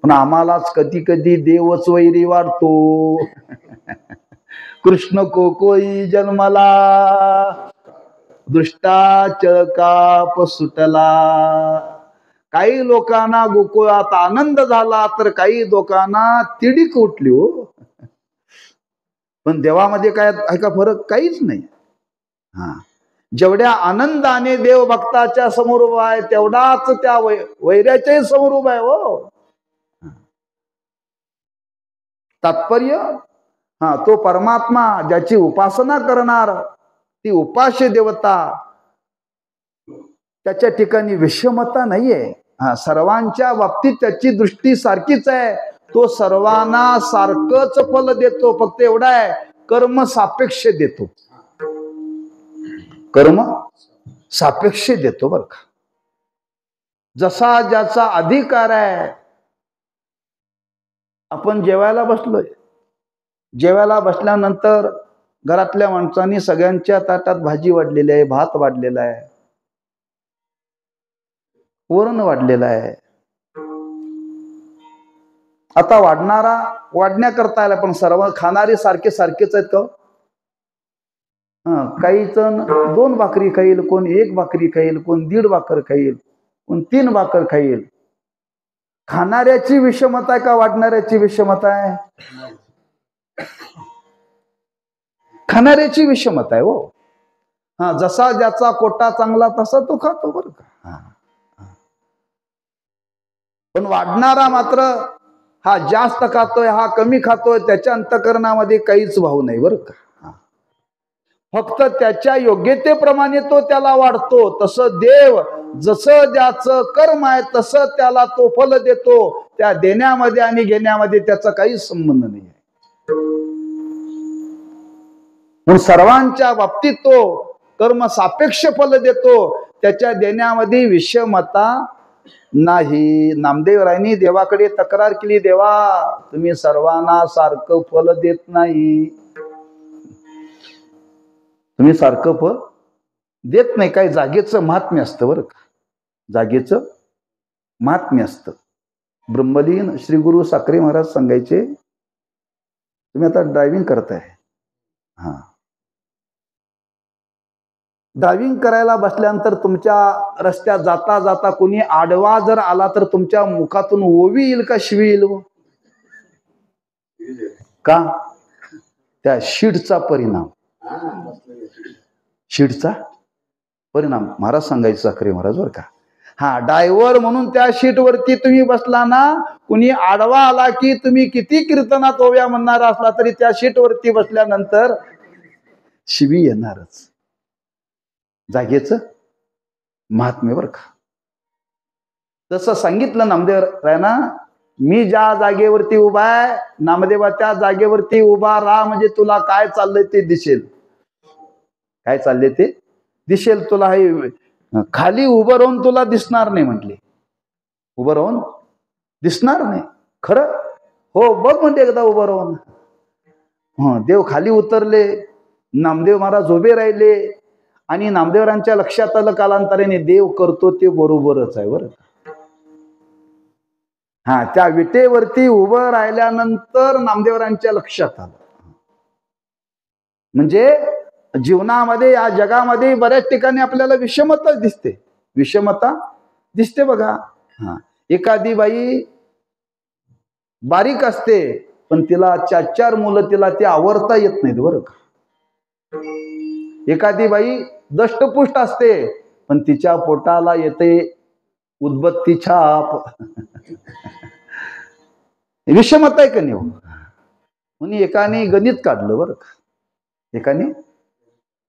पण आम्हालाच कधी कधी देवच वैरी वाटतो. कृष्ण को कोई जन्मला दृष्टाच काप सुटला. काही लोकांना गोकुळात आनंद झाला तर काही लोकांना तिडीक उठली हो. पण देवामध्ये काय आहे का फरक? काहीच नाही. हा, जेवढ्या आनंदाने देव भक्ताच्या समोर उभा आहे तेवढाच त्या वैऱ्याच्याही समोर उभा आहे हो. तात्पर्य, हा, तो परमात्मा ज्याची उपासना करणार ती उपास्य देवता, त्याच्या ठिकाणी विषमता नाहीये. हा, सर्वांच्या बाबतीत त्याची दृष्टी सारखीच आहे. तो सर्वांना सारखंच फल देतो. फक्त एवढा आहे, कर्म सापेक्ष देतो. कर्म सापेक्ष देतो बरं का. जसा ज्याचा अधिकार आहे. आपण जेवायला बसलोय, जेवायला बसल्यानंतर घरातल्या माणसांनी सगळ्यांच्या ताटात भाजी वाढलेली आहे, भात वाढलेला आहे, वरण वाढलेलं आहे. आता वाढण्याकरता आला, पण सर्व खाणारे सारखे सारखेच आहेत का? काही जण 2 भाकरी खाईल, कोण 1 भाकरी खाईल, कोण 1.5 भाकर खाईल, कोण 3 भाकर खाईल. खाणाऱ्याची विषमता आहे का वाढणाऱ्याची विषमता आहे? खाणाऱ्याची विषमता आहे हो. हा, जसा ज्याचा कोटा चांगला तसा तो खातो बरं का. पण वाढणारा मात्र हा जास्त खातोय, हा कमी खातोय, त्याच्या अंतःकरणामध्ये काहीच भाव नाही बरं का. फक्त त्याच्या योग्यतेप्रमाणे तो त्याला वाढतो. तसं देव जसं ज्याचं कर्म आहे तसं त्याला तो फल देतो. त्या देण्यामध्ये आणि घेण्यामध्ये त्याचा काही संबंध नाही आहे. म्हणून सर्वांच्या बाबतीत तो कर्म सापेक्ष फल देतो. त्याच्या देण्यामध्ये विषमता नाही. नामदेवरायांनी देवाकडे तक्रार केली, देवा तुम्ही सर्वांना सारखं फल देत नाही. तुम्ही सारखं फल देत नाही. काही जागेचं महात्म्य असतं बरं का. जागेचं महात्म्य असतं. ब्रह्मलीन श्री गुरु साखरे महाराज सांगायचे, तुम्ही आता ड्रायव्हिंग करताय, हा, ड्रायव्हिंग करायला बसल्यानंतर तुमच्या रस्त्यात जाता जाता कोणी आडवा जर आला तर तुमच्या मुखातून ओवी येईल का शिवी येईल? का? त्या शीटचा परिणाम, शीटचा परिणाम. महाराज सांगायचं खरे महाराज बर का. हा, ड्रायव्हर म्हणून त्या शीटवरती तुम्ही बसला ना, कुणी आडवा आला की तुम्ही किती कीर्तनात ओव्या म्हणणारा असला तरी त्या शीटवरती बसल्यानंतर शिवी येणारच. जागेचं महात्म्य बर का. तसं सांगितलं नामदेव रायना, मी ज्या जागेवरती उभा आहे नामदेवा त्या जागेवरती उभा राहा, म्हणजे तुला काय चाललंय ते दिसेल. काय चाललंय ते दिसेल तुला. हे खाली उभं राहून तुला दिसणार नाही म्हटले. उभं राहून दिसणार नाही. खरं हो, बघ म्हणते एकदा उभं राहून. देव खाली उतरले, नामदेव महाराज उभे राहिले आणि नामदेवरांच्या लक्षात आलं कालांतराने देव करतो ते बरोबरच आहे बरं. हा, त्या विटेवरती उभं राहिल्यानंतर नामदेवरांच्या लक्षात आलं. म्हणजे जीवनामध्ये या जगामध्ये बऱ्याच ठिकाणी आपल्याला विषमता दिसते. विषमता दिसते बघा. हा, एखादी बाई बारीक असते पण तिला 4 मुलं, तिला ते आवरता येत नाहीत बरं का. एखादी बाई दष्टपुष्ट असते पण तिच्या पोटाला येते उदबत्ती छाप. विषमता आहे का नाही? म्हणून एकाने गणित काढलं बरं का. एकाने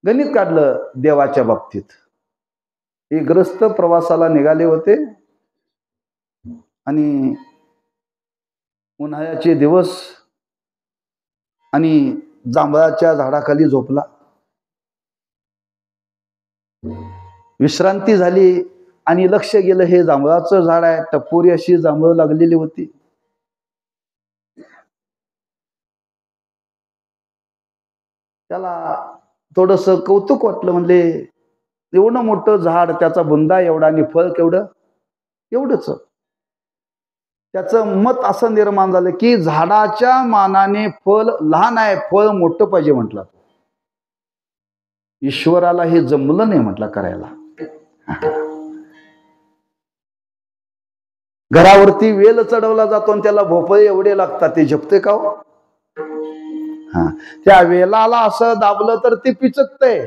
गणित काढलं देवाच्या बाबतीत. हे ग्रस्त प्रवासाला निघाले होते आणि उन्हाळ्याचे दिवस आणि जांभळाच्या झाडाखाली झोपला. विश्रांती झाली आणि लक्ष गेलं हे जांभळाचं झाड आहे. टपोरी अशी जांभळ लागलेली होती. त्याला थोडस कौतुक वाटलं. म्हणले एवढं मोठं झाड, त्याचा बुंदा एवढा आणि फळ केवढं, एवढंच. त्याचं मत असं निर्माण झालं की झाडाच्या मानाने फळ लहान आहे, फळ मोठं पाहिजे म्हटलं. ईश्वराला हे जमलं नाही म्हटलं करायला. घरावरती वेल चढवला जातो आणि त्याला भोपळे एवढे लागतात, ते झेपते का हो? हा, त्या वेलाला असं दाबलं तर ते पिचकतंय.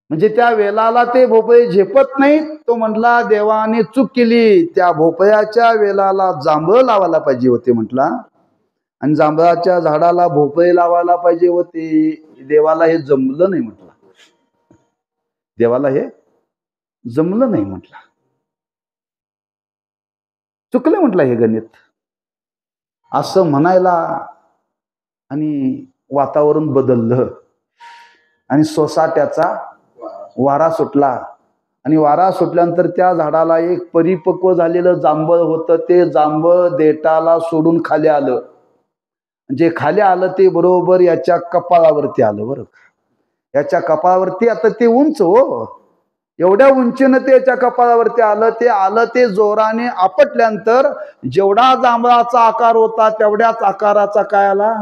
म्हणजे त्या वेलाला ते भोपळे झेपत नाही. तो म्हटला देवाने चूक केली, त्या भोपळ्याच्या वेलाला जांभळ लावायला पाहिजे होते म्हटला आणि जांभळाच्या झाडाला भोपळे लावायला पाहिजे होते. देवाला हे जमलं नाही म्हटला. देवाला हे जमलं नाही म्हटला. चुकलं म्हटलं हे गणित. असं म्हणायला आणि वातावरण बदललं आणि सोसाट्याचा वारा सुटला आणि वारा सुटल्यानंतर त्या झाडाला एक परिपक्व झालेलं जांभळ होतं. ते जांभळ देठाला सोडून खाली आलं. जे खाली आलं ते बरोबर याच्या कपाळावरती आलं बरं. याच्या कपाळावरती आता ते उंच हो, एवढ्या उंचीनं ते याच्या कपाळावरती आलं. ते आलं ते जोराने आपटल्यानंतर जेवढा जांभळाचा आकार होता तेवढ्याच आकाराचा काय आला.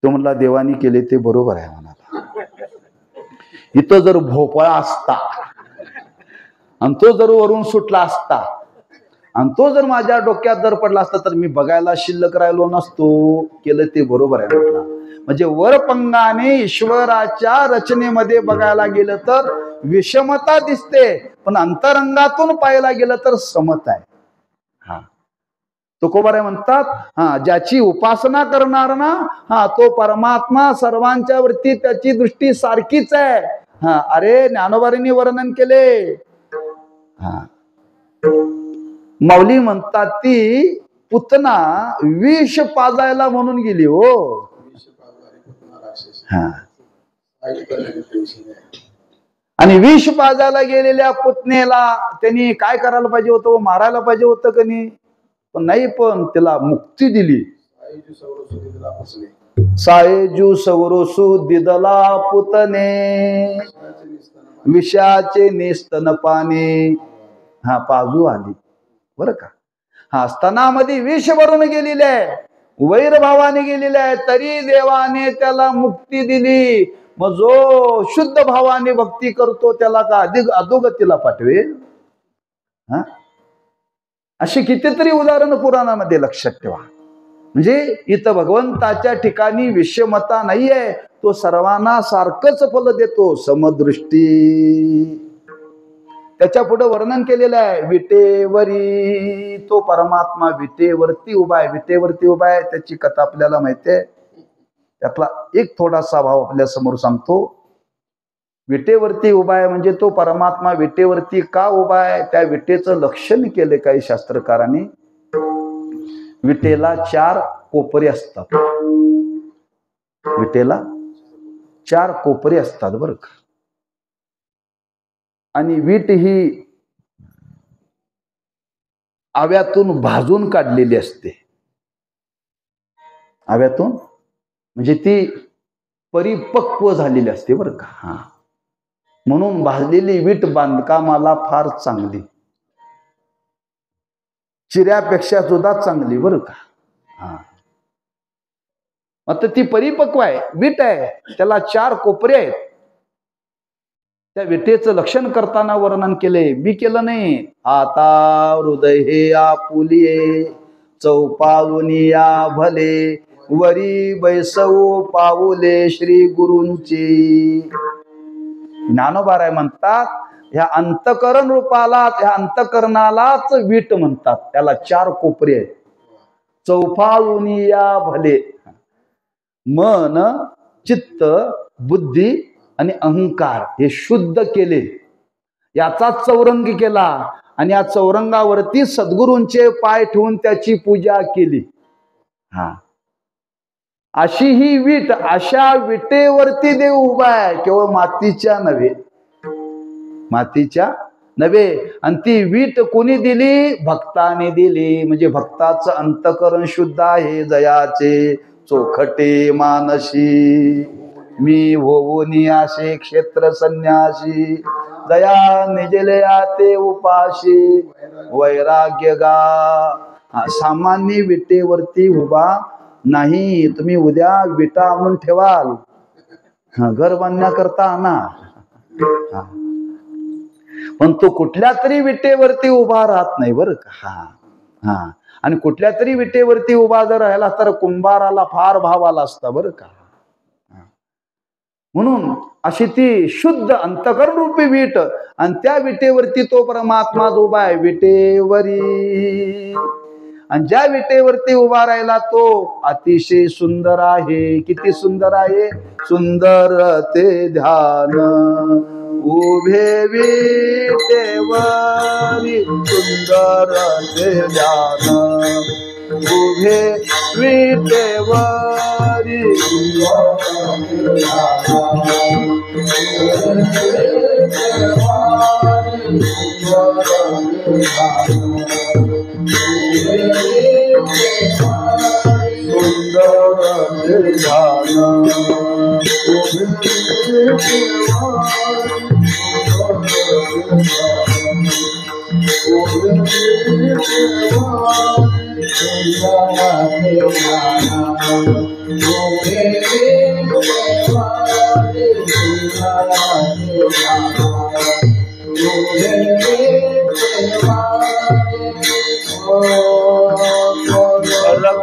तो म्हणला देवानी केले ते बरोबर आहे म्हणाला. इथं जर भोपळा असता आणि तो जर वरून सुटला असता आणि तो जर माझ्या डोक्यात जर पडला असता तर मी बघायला शिल्लक राहिलो नसतो. केलं ते बरोबर आहे म्हटला. म्हणजे वरपंगाने ईश्वराच्या रचनेमध्ये बघायला गेलं तर विषमता दिसते, पण अंतरंगातून पाहायला गेलं तर समता आहे. हा, तुकोबाराय म्हणतात, हा, ज्याची उपासना करणार ना, हा, तो परमात्मा सर्वांच्या वरती त्याची दृष्टी सारखीच आहे. हा, अरे ज्ञानोबारींनी वर्णन केले. हा, माऊली म्हणतात ती पुतना विष पाजायला म्हणून गेली हो. हा, आणि विष पाजायला गेलेल्या पुतनेला त्यांनी काय करायला पाहिजे होतं? मारायला पाहिजे होतं का नाही? पण नाही, पण त्याला मुक्ती दिली. सायजू सवरोसू दिदला पुतने विषाचे निस्तन पाने. हा, पाजू आली बरं का. हा, स्तनामध्ये विष भरून गेलेले आहे वैरभावाने गेलेला आहे, तरी देवाने त्याला मुक्ती दिली. मग जो शुद्ध भावाने भक्ती करतो त्याला का अधिक अधोगतीला पाठवेल? हा, अशी कितीतरी उदाहरणं पुराणामध्ये लक्षात ठेवा. म्हणजे इथं भगवंताच्या ठिकाणी विषमता नाहीये, तो सर्वांना सारखंच फल देतो. समदृष्टी. त्याच्या पुढे वर्णन केलेलं आहे, विटेवरी. तो परमात्मा विटेवरती उभा आहे. विटेवरती उभा आहे त्याची कथा आपल्याला माहिती आहे. त्यातला एक थोडासा भाव आपल्या समोर सांगतो. विटेवरती उभा आहे म्हणजे तो परमात्मा विटेवरती का उभा आहे, त्या विटेचं लक्षण केले काही शास्त्रकारांनी. विटेला 4 कोपरे असतात. विटेला 4 कोपरे असतात बरं का. आणि वीट ही आव्यातून भाजून काढलेली असते. आव्यातून म्हणजे ती परिपक्व झालेली असते बरं का. हा, म्हणून भाजलेली वीट बांधकामाला फार चांगली, चिऱ्यापेक्षा सुद्धा चांगली बरं का. हा, आता ती परिपक्व आहे, वीट आहे, त्याला 4 कोपरे आहेत. त्या विटेचं लक्षण करताना वर्णन केले, मी केलं नाही. आता हृदय हे आपुलिये, चौपावनिया भले, वरी बैसवू पाऊले श्री गुरूंची. ज्ञानोबा म्हणतात, ह्या अंतकरण रूपाला, ह्या अंतकरणालाच वीट म्हणतात. त्याला 4 कोपरे आहेत. चौपावनिया भले, मन, चित्त, बुद्धी आणि अहंकार हे शुद्ध केले, याचा चौरंग केला. आणि या चौरंगावरती सद्गुरूंचे पाय ठेवून त्याची पूजा केली. हा, अशी ही वीट, अशा विटेवरती देव उभा आहे. केवळ मातीच्या नव्हे, मातीच्या नव्हे. आणि ती वीट कोणी दिली? भक्ताने दिली. म्हणजे भक्ताचं अंतकरण शुद्ध आहे. जयाचे चोखटे मानसी, मी होऊनी आशे क्षेत्र संन्यासी, जया निजले आते उपाशी, वैराग्य गा. सामान्य विटेवरती उभा नाही. तुम्ही उद्या विटा आणून ठेवाल, घर बांधण्याकरता आणा, पण तो कुठल्या तरी विटेवरती उभा राहत नाही बरं का. हा हा, आणि कुठल्या तरी विटेवरती उभा जर राहिला तर कुंभाराला फार भाव आला असता बरं का. म्हणून अशी ती शुद्ध अंतकरण रूपी वीट, आणि त्या विटेवरती तो परमात्मा उभा आहे. विटेवरी. आणि ज्या विटेवरती उभा राहिला तो अतिशय सुंदर आहे. किती सुंदर आहे? सुंदर ते ध्यान उभे विटेवरी, सुंदर ते ध्यान उभे विटेवरी.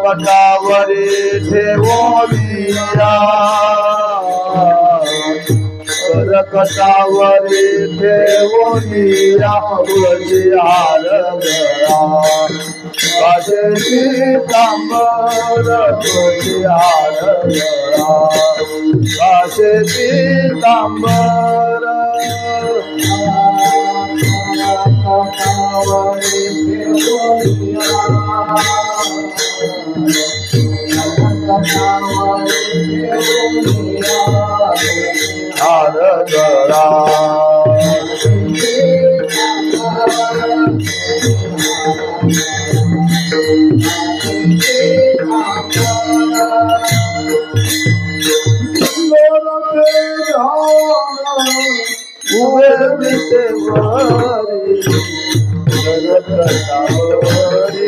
कटावरी ठेवोनिया, कटावरी ठेवोनिया, तुळशी हार गळा, काशेची तांबर तुळशी हार गळा, काशेची तांबर. कटावरी ठेवोनिया, हार गळा, उभे विटेवरी, कटावरी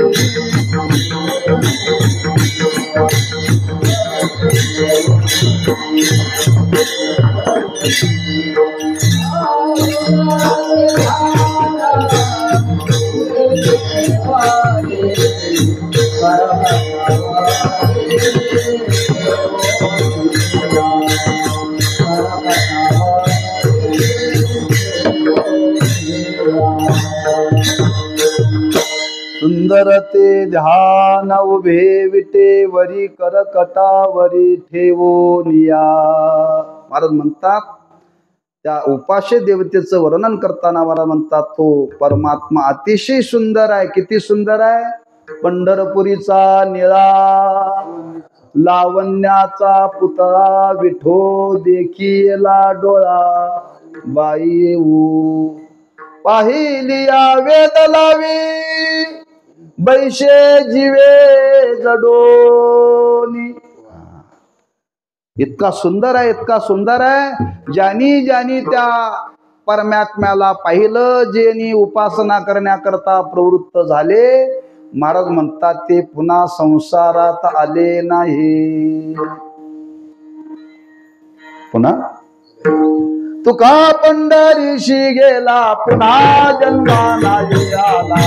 सुंदर ते ध्यान उभे विटे वरी करकटावरी ठेवोनिया. महाराज म्हणतात त्या उपास्य देवतेचं वर्णन करताना महाराज म्हणतात तो परमात्मा अतिशय सुंदर आहे. किती सुंदर आहे. पंढरपुरीचा निळा लावण्याचा पुतळा विठो देखीला डोळा बाई येऊ पाहिलिया वेद लावी बैशे जीवे जडोनी. इतका सुंदर आहे, इतका सुंदर आहे. ज्यानी ज्यानी त्या परमात्म्याला पाहिलं, ज्यांनी उपासना करण्याकरता प्रवृत्त झाले, महाराज म्हणतात ते पुन्हा संसारात आले नाही. पुन्हा तुका पंढरीशी गेला पुन्हा जन्मा नाही आला.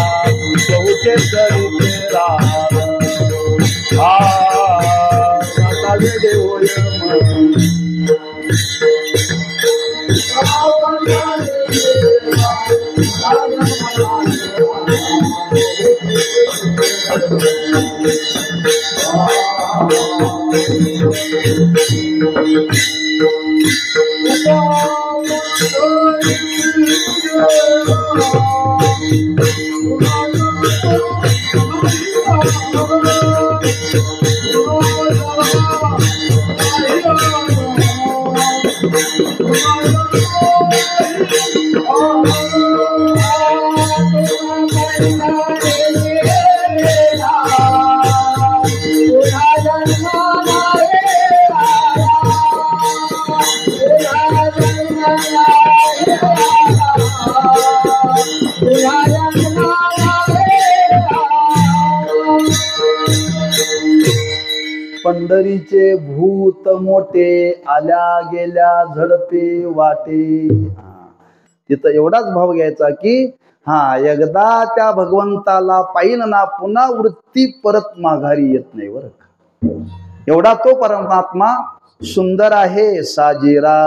पंढरीचे भूत मोठे आल्या गेल्या झडपे वाटे. तिथं एवढाच भाव घ्यायचा की एकदा त्या भगवंताला पाहिन ना पुन्हा वृत्ती परत माघारी येत नाही. बरं एवढा तो परमात्मा सुंदर आहे. साजिरा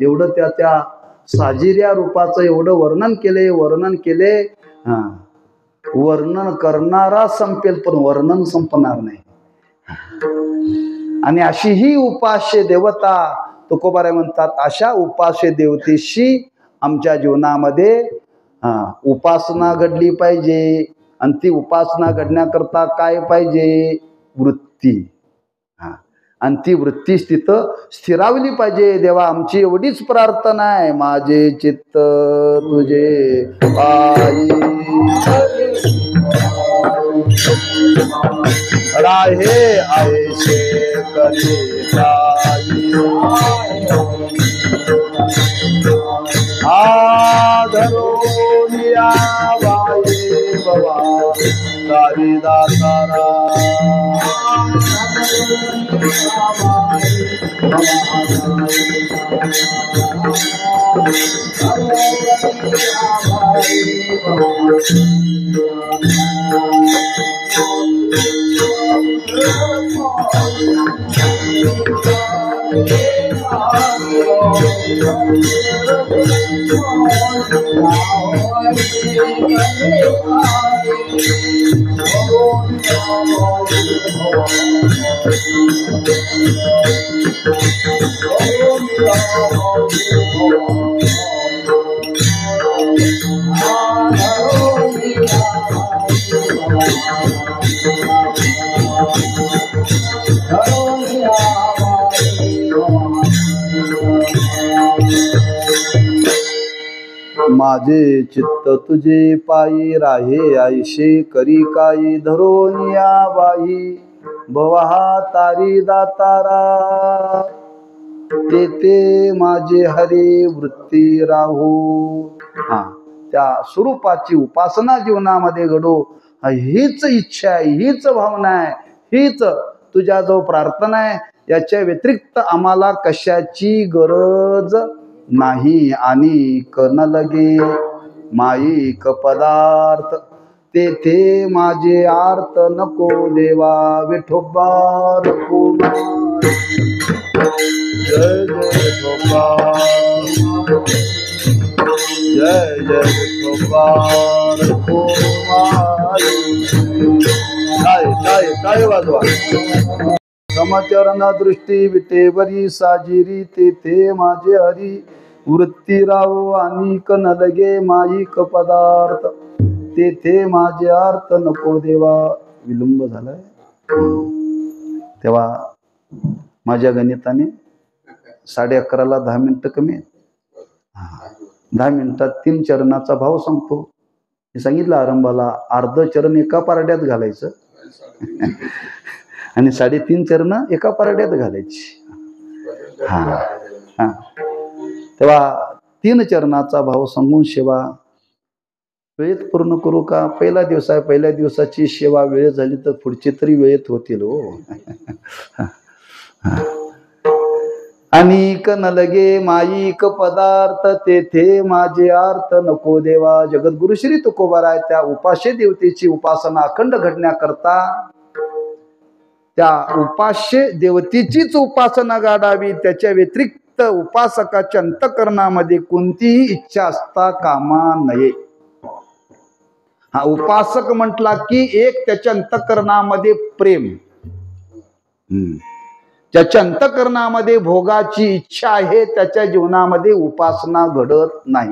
एवढं त्या साजिऱ्या रूपाचं एवढं वर्णन केले. वर्णन करणारा संपेल पण वर्णन संपणार नाही. आणि अशी ही उपास्य देवता तुकोबाराय म्हणतात, अशा उपास्य देवतेशी आमच्या जीवनामध्ये उपासना घडली पाहिजे. आणि ती उपासना घडण्याकरता काय पाहिजे? वृत्ती. आणि ती वृत्तीच तिथं स्थिरावली पाहिजे. देवा आमची एवढीच प्रार्थना आहे, माझे चित्त तुझे पायी राहे आयशे करी जाई. आधरून या बाई बाबा दारी दातारा. माझे चित्त तुझे पायी राहे आयशे करी काही धरून या बाई भवा तारी दातारा. तेथे माझे हरी वृत्ती राहू. त्या स्वरूपाची उपासना जीवनामध्ये घडो, हीच इच्छा आहे, हीच भावना आहे, हीच तुझ्या जो प्रार्थना आहे. याच्या व्यतिरिक्त आम्हाला कशाची गरज नाही. आणि न लगे माईक पदार्थ तेथे माझे आर्त नको देवा विठोबा रखुमाई. जय जय विठोबा, जय जय विठोबा रखुमाई. काय वाजवा. समचरण दृष्टी विटेवरी साजिरी तेथे माझे हरी. वृत्ती राव आणि न लगे माईक पदार्थ तेथे माझे अर्थ नको देवा. विलंब झालाय तेव्हा माझ्या गणिताने 11:30ला 10 मिनिटं कमी आहेत. 10 मिनिटात 3 चरणाचा भाव सांगतो. मी सांगितलं आरंभाला अर्ध चरण एका पारड्यात घालायचं आणि 3.5 चरण एका पारड्यात घालायची. तेव्हा 3 चरणाचा भाव सांगून सेवा वेळेत पूर्ण करू का? पहिला दिवस आहे, पहिल्या दिवसाची सेवा वेळ झाली तर पुढची तरी वेळेत होतील हो. अनिक न लगे माईक पदार्थ तेथे माझे अर्थ नको देवा. जगद्गुरु श्री तुकोबाराय त्या उपास्य देवतेची उपासना अखंड घडण्याकरता त्या उपास्य देवतेचीच उपासना गाडावी. त्याच्या व्यतिरिक्त उपासकाच्या अंतःकरणामध्ये कोणतीही इच्छा असता कामा नये. हा उपासक म्हटला की एक त्याच्या अंतःकरणामध्ये प्रेम, ज्याच्या अंतःकरणामध्ये भोगाची इच्छा आहे त्याच्या जीवनामध्ये उपासना घडत नाही.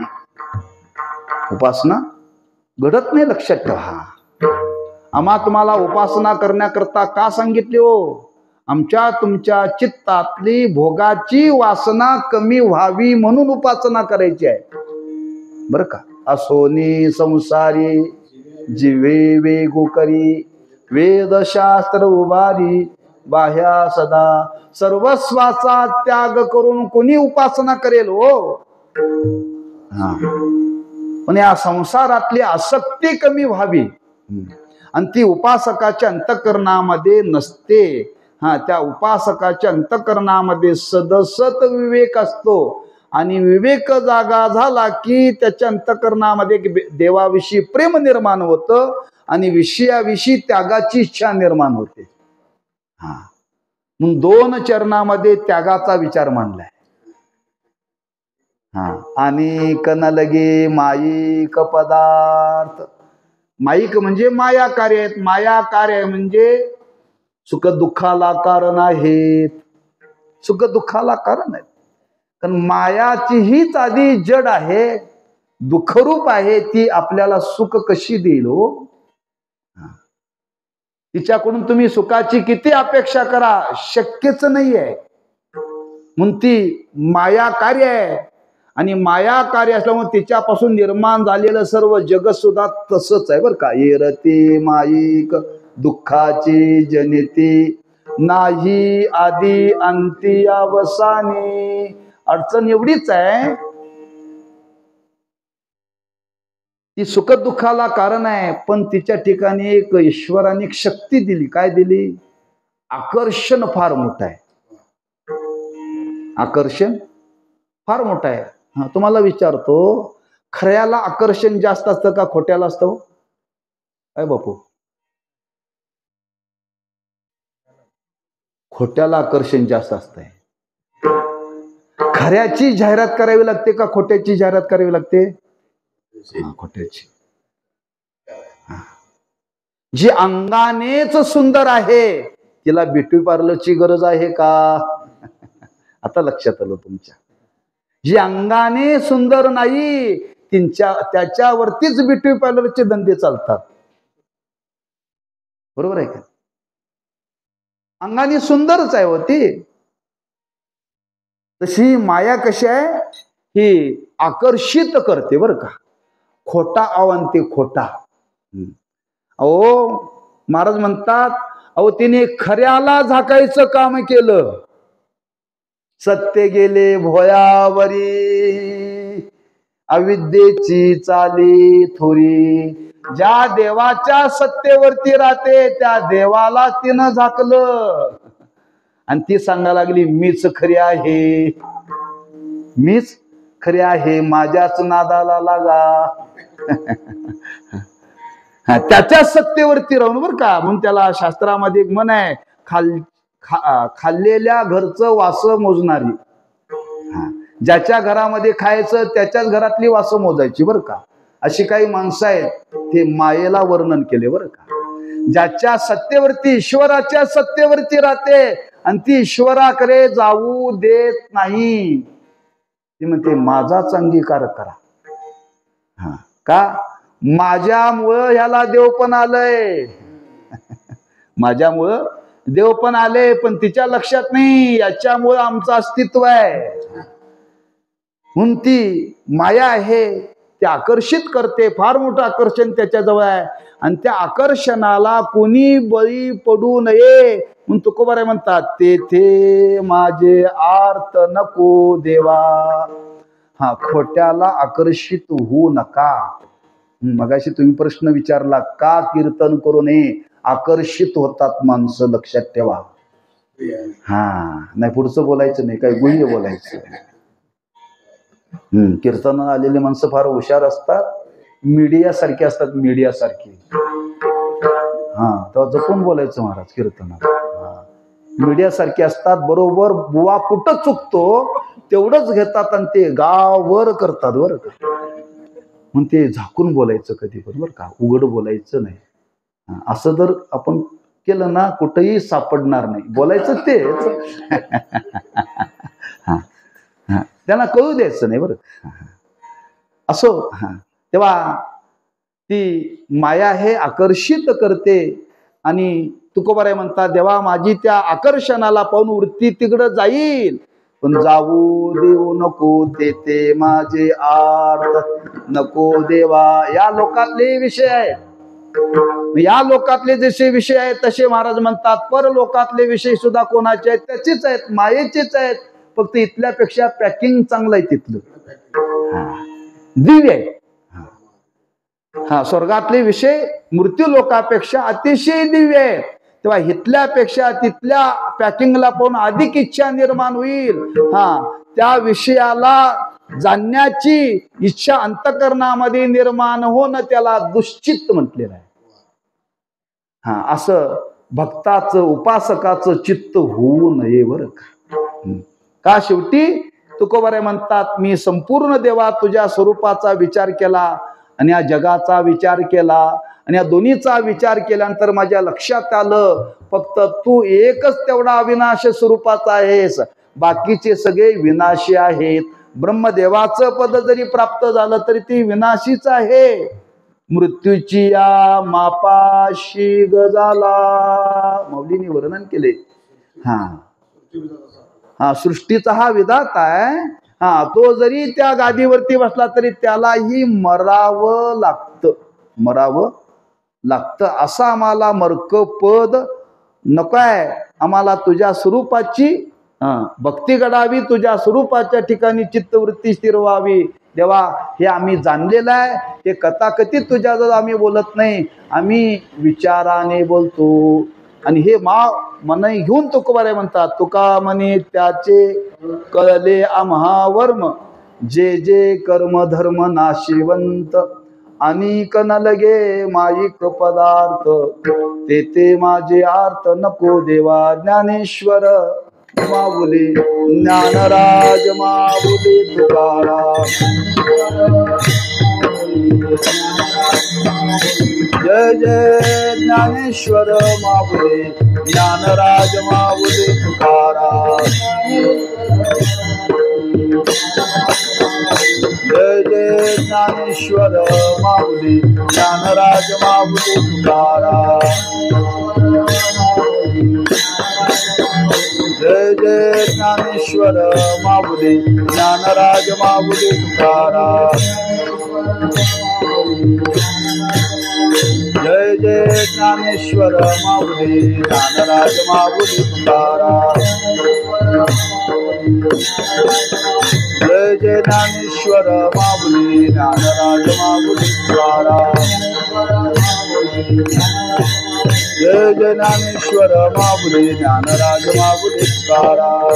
उपासना घडत नाही, लक्षात ठेवा. आम्हा तुम्हाला उपासना करण्याकरता का सांगितले हो? आमच्या तुमच्या चित्तातली भोगाची वासना कमी व्हावी म्हणून उपासना करायची आहे बर का. असोनी संसारी जीवे वेगो करी वेदशास्त्र उभारी बाह्या सदा सर्वस्वाचा त्याग करून कोणी उपासना करेल हो. पण या संसारातली आसक्ती कमी व्हावी आणि ती उपासकाच्या अंतःकरणामध्ये नसते. त्या उपासकाच्या अंतःकरणामध्ये सदसत विवेक असतो आणि विवेक जागा झाला की त्याच्या अंतःकरणामध्ये देवाविषयी प्रेम निर्माण होतं आणि विषयाविषयी त्यागाची इच्छा निर्माण होते. मग 2 चरणामध्ये त्यागाचा विचार मांडलाय. आणि न लगे माईक पदार्थ. माईक म्हणजे माया कार्य आहेत. माया कार्य म्हणजे सुख दुःखाला कारण आहेत. सुख दुःखाला कारण आहेत. कारण मायाची हीच आधी जड आहे, दुःखरूप आहे. ती आपल्याला सुख कशी देईल हो? तिच्याकडून तुम्ही सुखाची किती अपेक्षा करा, शक्यच नाही आहे. म्हणून ती माया कार्य आहे आणि माया कार्य असल्यामुळे तिच्यापासून निर्माण झालेलं सर्व जग सुद्धा तसंच आहे बर का. येरते माईक दुःखाची जनिती नाही आधी अंती अवसानी. अडचण एवढीच आहे, ती सुख दुःखाला कारण आहे. पण तिच्या ठिकाणी एक ईश्वराने शक्ती दिली. काय दिली? आकर्षण फार मोठं आहे. आकर्षण फार मोठं आहे. तुम्हाला विचारतो, खऱ्याला आकर्षण जास्त असतं का खोट्याला असतं? काय बापू? खोट्याला आकर्षण जास्त असतंय. खऱ्याची जाहिरात करावी लागते का खोट्याची जाहिरात करावी लागते? खोट्याची. जी अंगानेच सुंदर आहे तिला ब्युटी पार्लरची गरज आहे का? आता लक्षात आलं तुमच्या. जी अंगाने सुंदर नाही त्याच्यावरतीच ब्युटी पार्लरचे धंदे चालतात. बरोबर आहे का? अंगाने सुंदरच आहे होती. तशी माया कशी आहे? ही आकर्षित करते बर का. खोटा अवंती खोटा. अहो महाराज म्हणतात, अहो तिने खऱ्याला झाकायचं काम केलं. सत्य गेले भोयावरी अविद्येची चाली थोरी. ज्या देवाच्या सत्तेवरती राहते त्या देवाला तिनं झाकलं आणि ती सांगायला लागली मीच खरी आहे, मीच खरी आहे, माझ्याच नादाला लागा. त्याच्या सत्तेवरती राहून बरं का. म्हणून त्याला शास्त्रामध्ये एक म्हण आहे, खाल्लेल्या घरचं वास मोजणारी. ज्याच्या घरामध्ये खायचं त्याच्याच घरातली वास मोजायची बरं का. अशी काही माणसं आहेत, ते मायेला वर्णन केले बरं का. ज्याच्या सत्तेवरती, ईश्वराच्या सत्तेवरती राहते आणि ती ईश्वराकडे जाऊ देत नाही. ती म्हणते माझाच अंगीकार करा. का? माझ्यामुळं ह्याला देव पण आलंय. माझ्यामुळं देव पण आले, पण तिच्या लक्षात नाही याच्यामुळं आमचं अस्तित्व आहे. म्हणून ती माया आहे, ते आकर्षित करते. फार मोठं आकर्षण त्याच्याजवळ आहे आणि त्या आकर्षणाला कोणी बळी पडू नये म्हणून तुकोबाराय म्हणतात, तेथे माझे आर्त नको देवा. खोट्याला आकर्षित होऊ नका. मगाशी तुम्ही प्रश्न विचारला, का कीर्तन करू नये? आकर्षित होतात माणसं, लक्षात ठेवा. नाही पुढचं बोलायचं नाही, काही गुह्य बोलायचं. कीर्तनाला आलेले माणसं फार हुशार असतात, मीडिया सारखे असतात, मीडिया सारखे. तेव्हा जपून बोलायचं महाराज कीर्तनात. मीडिया सारखे असतात, बरोबर बुवा कुठं चुकतो तेवढंच घेतात आणि ते गावभर करतात बरं का. म्हणून ते झाकून बोलायचं कधी पण बरं का, उघड बोलायचं नाही. असं जर आपण केलं ना, कुठेही सापडणार नाही. बोलायचं तेच, त्यांना कळू द्यायचं नाही बरं. असो. तेव्हा ती माया हे आकर्षित करते आणि तुकोबाराय म्हणतात, देवा माझी त्या आकर्षणाला पाहून वृत्ती तिकडं जाईल, पण जाऊ देऊ नको तेथे माझे आर्त नको देवा. या लोकातले विषय आहेत, या लोकातले जसे विषय आहेत तसे महाराज म्हणतात परलोकातले विषय सुद्धा कोणाचे आहेत? त्याचेच आहेत, मायेचेच आहेत. फक्त इथल्यापेक्षा पॅकिंग चांगलं आहे तिथलं. दिव्य आहे. स्वर्गातले विषय मृत्यू लोकापेक्षा अतिशय दिव्य आहे. तेव्हा इथल्यापेक्षा तिथल्या पॅकिंगला पाहून अधिक इच्छा निर्माण होईल. त्या विषयाला जाणण्याची इच्छा अंतःकरणामध्ये निर्माण होणं त्याला दुश्चित्त म्हटलेलं आहे. असं भक्ताचं, उपासकाचं चित्त होऊ नये बरं का. शेवटी तुकोबाराय म्हणतात, मी संपूर्ण देवा तुझ्या स्वरूपाचा विचार केला आणि या जगाचा विचार केला आणि या दोन्हीचा विचार केल्यानंतर माझ्या लक्षात आलं फक्त तू एकच तेवढा अविनाश स्वरूपाचा आहेस, बाकीचे सगळे विनाशी आहेत. ब्रह्मदेवाचं पद जरी प्राप्त झालं तरी ती विनाशीच आहे. मृत्यूची या मापाशी गजाला, मौलीने वर्णन केले. सृष्टीचा हा विधाता आहे. तो जरी त्या गादीवरती बसला तरी त्यालाही मरावं लागतं. असा आम्हाला मर्क पद नको आहे. आम्हाला तुझ्या स्वरूपाची भक्ती घडावी, तुझ्या स्वरूपाच्या ठिकाणी चित्तवृत्ती स्थिर व्हावी. देवा हे आम्ही जाणलेलं आहे. हे कथाकथित तुझ्याजवळ आम्ही बोलत नाही, आम्ही विचाराने बोलतो. आणि हे मन घेऊन तुकोबाराय म्हणतात, तुका म्हणे त्याचे कळले आम्हा वर्म, जे जे कर्म धर्म नाशिवंत, अनिक न लगे माईक पदार्थ, तेथे माझे आर्त नको देवा. ज्ञानेश्वर माऊली ज्ञानराज माऊली तुकाराम, जय जय ज्ञानेश्वर माऊली ज्ञानराज माऊली तुकाराम, जय जय ज्ञानेश्वर माऊली ज्ञानराज माऊली तुकाराम, जय जय ज्ञानेश्वर माऊली ज्ञानराज माऊली तुकाराम, जय जय ज्ञानेश्वर माऊली ज्ञानराज माऊली तुकाराम, जय जय ज्ञानेश्वर माऊली ज्ञानराज माऊली तुकाराम, जय जय ज्ञानेश्वर माऊली ज्ञानराज माऊली तुकाराम.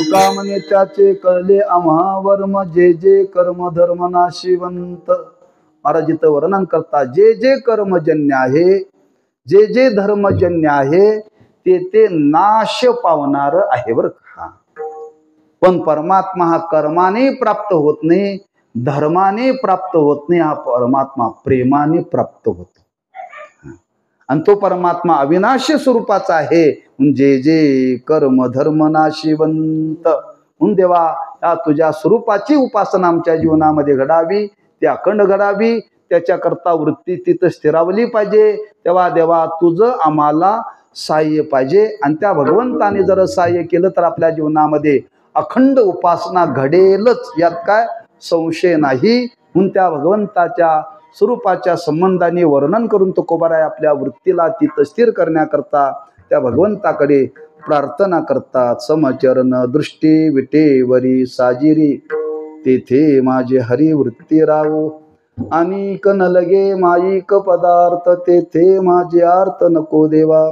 तुका म्हणे त्याचे कळले आम्हा वर्म जे जे कर्म धर्म नाशिवंत. महाराज इथं वर्णन करता जे जे कर्मजन्य आहे, जे जे धर्मजन्य आहे ते ते नाश पावणार आहे बरं का. पण परमात्मा हा कर्माने प्राप्त होत नाही, धर्माने प्राप्त होत नाही. हा परमात्मा प्रेमाने प्राप्त होतो. आणि तो परमात्मा अविनाशी स्वरूपाचा आहे. जे जे कर्म धर्म नाशिवंत. म्हणून देवा या तुझ्या स्वरूपाची उपासना आमच्या जीवनामध्ये घडावी, ती अखंड घडावी. त्याच्याकरता वृत्ती तिथं स्थिरावली पाहिजे. तेव्हा देवा तुझं आम्हाला सहाय्य पाहिजे. आणि त्या भगवंताने जर सहाय्य केलं तर आपल्या जीवनामध्ये अखंड उपासना घडेलच, यात काय संशय नाही. म्हणून त्या भगवंताच्या स्वरूपाच्या संबंधाने वर्णन करून तुकोबाराय आपल्या वृत्तीला तिथं स्थिर करण्याकरता त्या भगवंताकडे प्रार्थना करतात. समचरण दृष्टी विटेवरी साजिरी, तेथे माझे हरी वृत्ती राहो. अनिक न लगे माईक पदार्थ, तेथे माझे अर्थ नको देवा.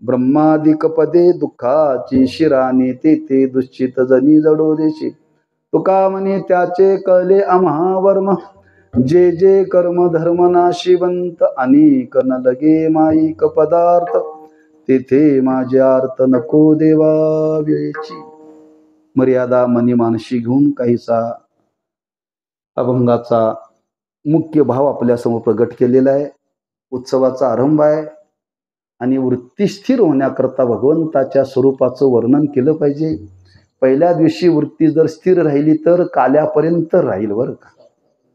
ब्रह्मादिक पदे दुःखाची शिराने, तेथे दुश्चित जनी जडो देशी. तुका म्हणे त्याचे कळले आम्हा वर्म जे जे कर्म धर्म नाशिवंत. अनेक न लगे माईक पदार्थ, तेथे माझे अर्थ नको देवा. वेळेची मर्यादा मनी मानशी घेऊन काहीसा अभंगाचा मुख्य भाव आपल्या समोर प्रगट केलेला आहे. उत्सवाचा आरंभ आहे आणि वृत्ती स्थिर होण्याकरता भगवंताच्या स्वरूपाचं वर्णन केलं पाहिजे. पहिल्या दिवशी वृत्ती जर स्थिर राहिली तर काल्यापर्यंत राहील बरं का.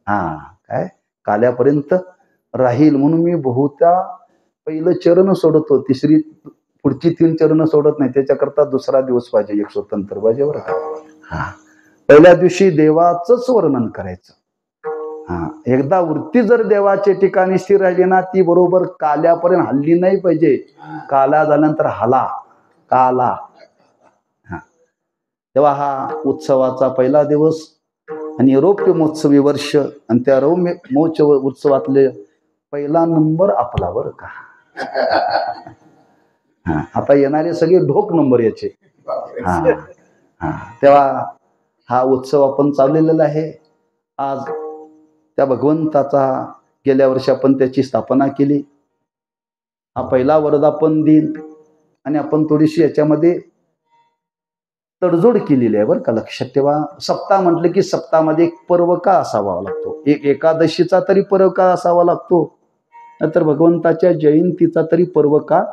काय काल्यापर्यंत राहील. म्हणून मी बहुता पहिलं चरण सोडतो, तिसरी पुढची 3 चरण सोडत नाही. त्याच्याकरता दुसरा दिवस पाहिजे, एक स्वतंत्र पाहिजे बरं का. पहिल्या दिवशी देवाचंच वर्णन करायचं. एकदा वृत्ती जर देवाच्या ठिकाणी स्थिर राहिली ना, ती बरोबर काल्यापर्यंत हल्ली नाही पाहिजे. काला झाल्यानंतर हाला काला. तेव्हा हा उत्सवाचा पहिला दिवस आणि रौप्य महोत्सवी वर्ष आणि त्या रौप्य महोत्सव उत्सवातले पहिला नंबर आपला बरं का. आता येणारे सगळे ढोक नंबर याचे. तेव्हा हा उत्सव आपण चाललेला आहे. आज त्या भगवंताचा गेल्या वर्षी आपण त्याची स्थापना केली. हा पहिला वर्धापन दिन आणि आपण थोडीशी याच्यामध्ये तडजोड केलेली आहे बरं का. लक्षात ठेवा, सप्ताह म्हटलं की सप्ताहामध्ये एक पर्व का असावा लागतो. एक एकादशीचा तरी पर्व का असावा लागतो, नंतर भगवंताच्या जयंतीचा तरी पर्व का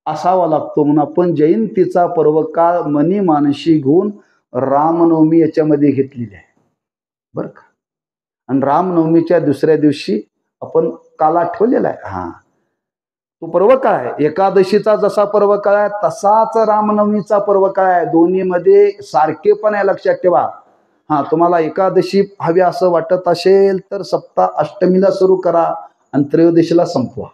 असावा लागतो. म्हणून आपण जयंतीचा पर्व काळ मनी मानशी घेऊन रामनवमी याच्यामध्ये घेतलेली आहे बरं का. आणि रामनवमीच्या दुसऱ्या दिवशी आपण काला ठेवलेला आहे. तो पर्व काय, एकादशीचा जसा पर्व काय तसाच रामनवमीचा पर्व काय. दोन्हीमध्ये सारखेपण आहे, लक्षात ठेवा. तुम्हाला एकादशी हवी असं वाटत असेल तर सप्ताह अष्टमीला सुरू करा आणि त्रयोदशीला संपवा.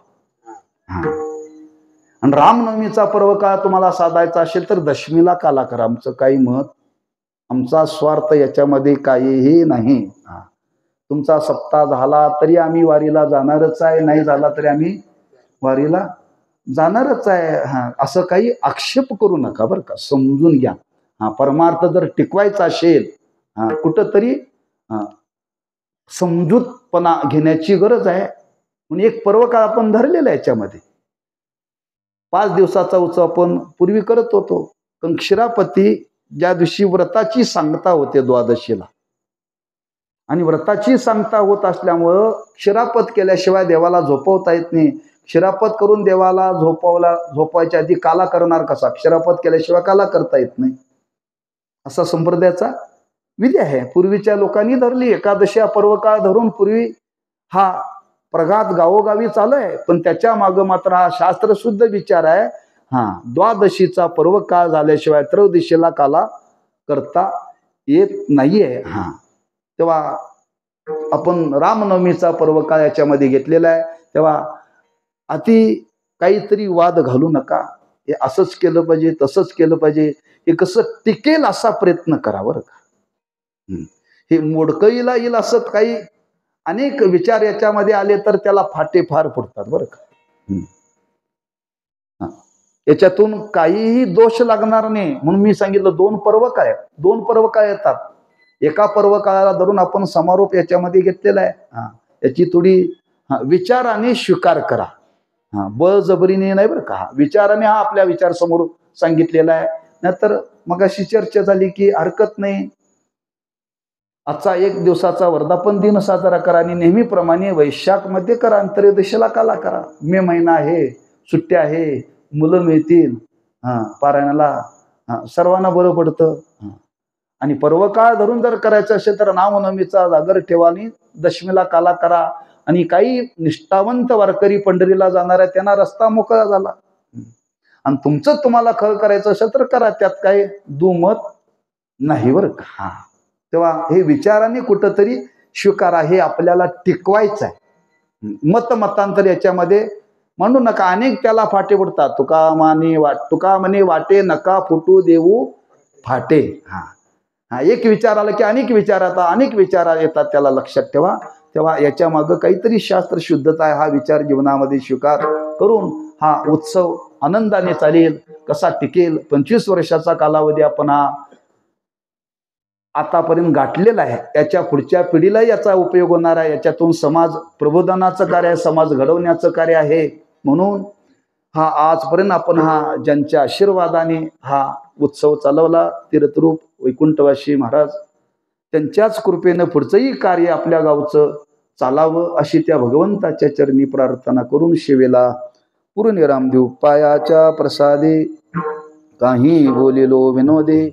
आणि रामनवमीचा पर्व काळ तुम्हाला साधायचा असेल तर दशमीला काला करा. आमचं काही मत, आमचा स्वार्थ याच्यामध्ये काहीही नाही. तुमचा सप्ताह झाला तरी आम्ही वारीला जाणारच आहे, नाही झाला तरी आम्ही वारीला जाणारच आहे. असं काही आक्षेप करू नका बरं का. समजून घ्या. परमार्थ जर टिकवायचा असेल कुठंतरी समजूतपणा घेण्याची गरज आहे. म्हणून एक पर्व काळ आपण धरलेला आहे. याच्यामध्ये 5 दिवसाचा उत्सव आपण पूर्वी करत होतो. पण क्षीरापती ज्या दिवशी व्रताची सांगता होते द्वादशीला, आणि व्रताची सांगता होत असल्यामुळं क्षीरापत केल्याशिवाय देवाला झोपवता येत नाही. क्षीरापत करून देवाला झोपवायच्या आधी काला करणार कसा. क्षीरापत केल्याशिवाय काला करता येत नाही, असा संप्रदायाचा विधी आहे. पूर्वीच्या लोकांनी धरली. एकादशी हा पर्व काळ धरून पूर्वी हा प्रघात गावोगावी चालू आहे. पण त्याच्या मागं मात्र हा शास्त्रशुद्ध विचार आहे. द्वादशीचा पर्व काळ झाल्याशिवाय त्रयोदशीला काला करता येत नाहीये. तेव्हा आपण रामनवमीचा पर्व काळ याच्यामध्ये घेतलेला आहे. तेव्हा अति काहीतरी वाद घालू नका. हे असंच केलं पाहिजे, तसंच केलं पाहिजे, हे कसं टिकेल असा प्रयत्न करा बरं का. हे मोडकं येईल असं काही अनेक विचार याच्यामध्ये आले तर त्याला फाटे फार फुटतात बरं का. याच्यातून काहीही दोष लागणार नाही. म्हणून मी सांगितलं दोन पर्व काय येतात. एका पर्व काळाला धरून आपण समारोप याच्यामध्ये घेतलेला आहे. याची थोडी विचाराने स्वीकार करा. बळजबरीने नाही बरं का. विचाराने आपल्या विचार समोर सांगितलेला आहे. नाहीतर मग अशी चर्चा झाली की हरकत नाही. आजचा 1 दिवसाचा वर्धापन दिन साजरा करा आणि नेहमीप्रमाणे वैशाख मध्ये करा. अंतर्दशेला काला करा. मे महिना आहे, सुट्ट्या आहे, मुलं मिळतील पारायणाला, सर्वांना बरं पडतं. आणि पर्व काळ धरून जर करायचं असेल तर नामनवमीचा जागर ठेवा आणि दशमीला काला करा. आणि काही निष्ठावंत वारकरी पंढरीला जाणार आहे त्यांना रस्ता मोकळा झाला. आणि तुमचं तुम्हाला खरं करायचं असेल तर करा, त्यात काही दुमत नाही बरं का. तेव्हा हे विचाराने कुठंतरी स्वीकारा, हे आपल्याला टिकवायचं आहे. मतांतर याच्यामध्ये म्हणू नका. अनेक त्याला फाटे पडतात. तुका म्हणे वाटे नका फुटू देऊ फाटे. एक विचार आला की अनेक विचार येतात, त्याला लक्षात ठेवा. तेव्हा याच्या मागं काहीतरी शास्त्र शुद्धता आहे. हा विचार जीवनामध्ये स्वीकार करून हा उत्सव आनंदाने चालेल, कसा टिकेल. 25 वर्षाचा कालावधी आपण आतापर्यंत गाठलेला आहे. याच्या पुढच्या पिढीला याचा उपयोग होणार आहे. याच्यातून समाज प्रबोधनाचं कार्य आहे, समाज घडवण्याचं कार्य आहे. म्हणून आजपर्यंत आपण ज्यांच्या आशीर्वादाने हा उत्सव चालवला, तीर्थरूप वैकुंठवासी महाराज त्यांच्याच कृपेनं पुढचंही कार्य आपल्या गावचं चालावं अशी त्या भगवंताच्या चरणी प्रार्थना करून शिवेला पूर्णविराम देऊ. पायाच्या प्रसादे काही बोलिलो विनोदे,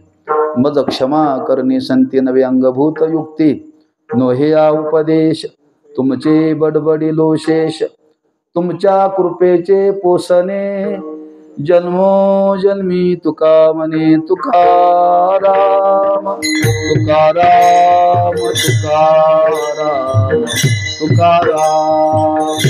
मज क्षमा करणे संती नवे अंगभूत युक्ती. नोहे उपदेश तुमचे बडबडिलो शेष, तुमच्या कृपेचे पोसणे जन्मोजन्मी. तुका म्हणे तुकाराम तुकाराम तुकाराम तुकाराम.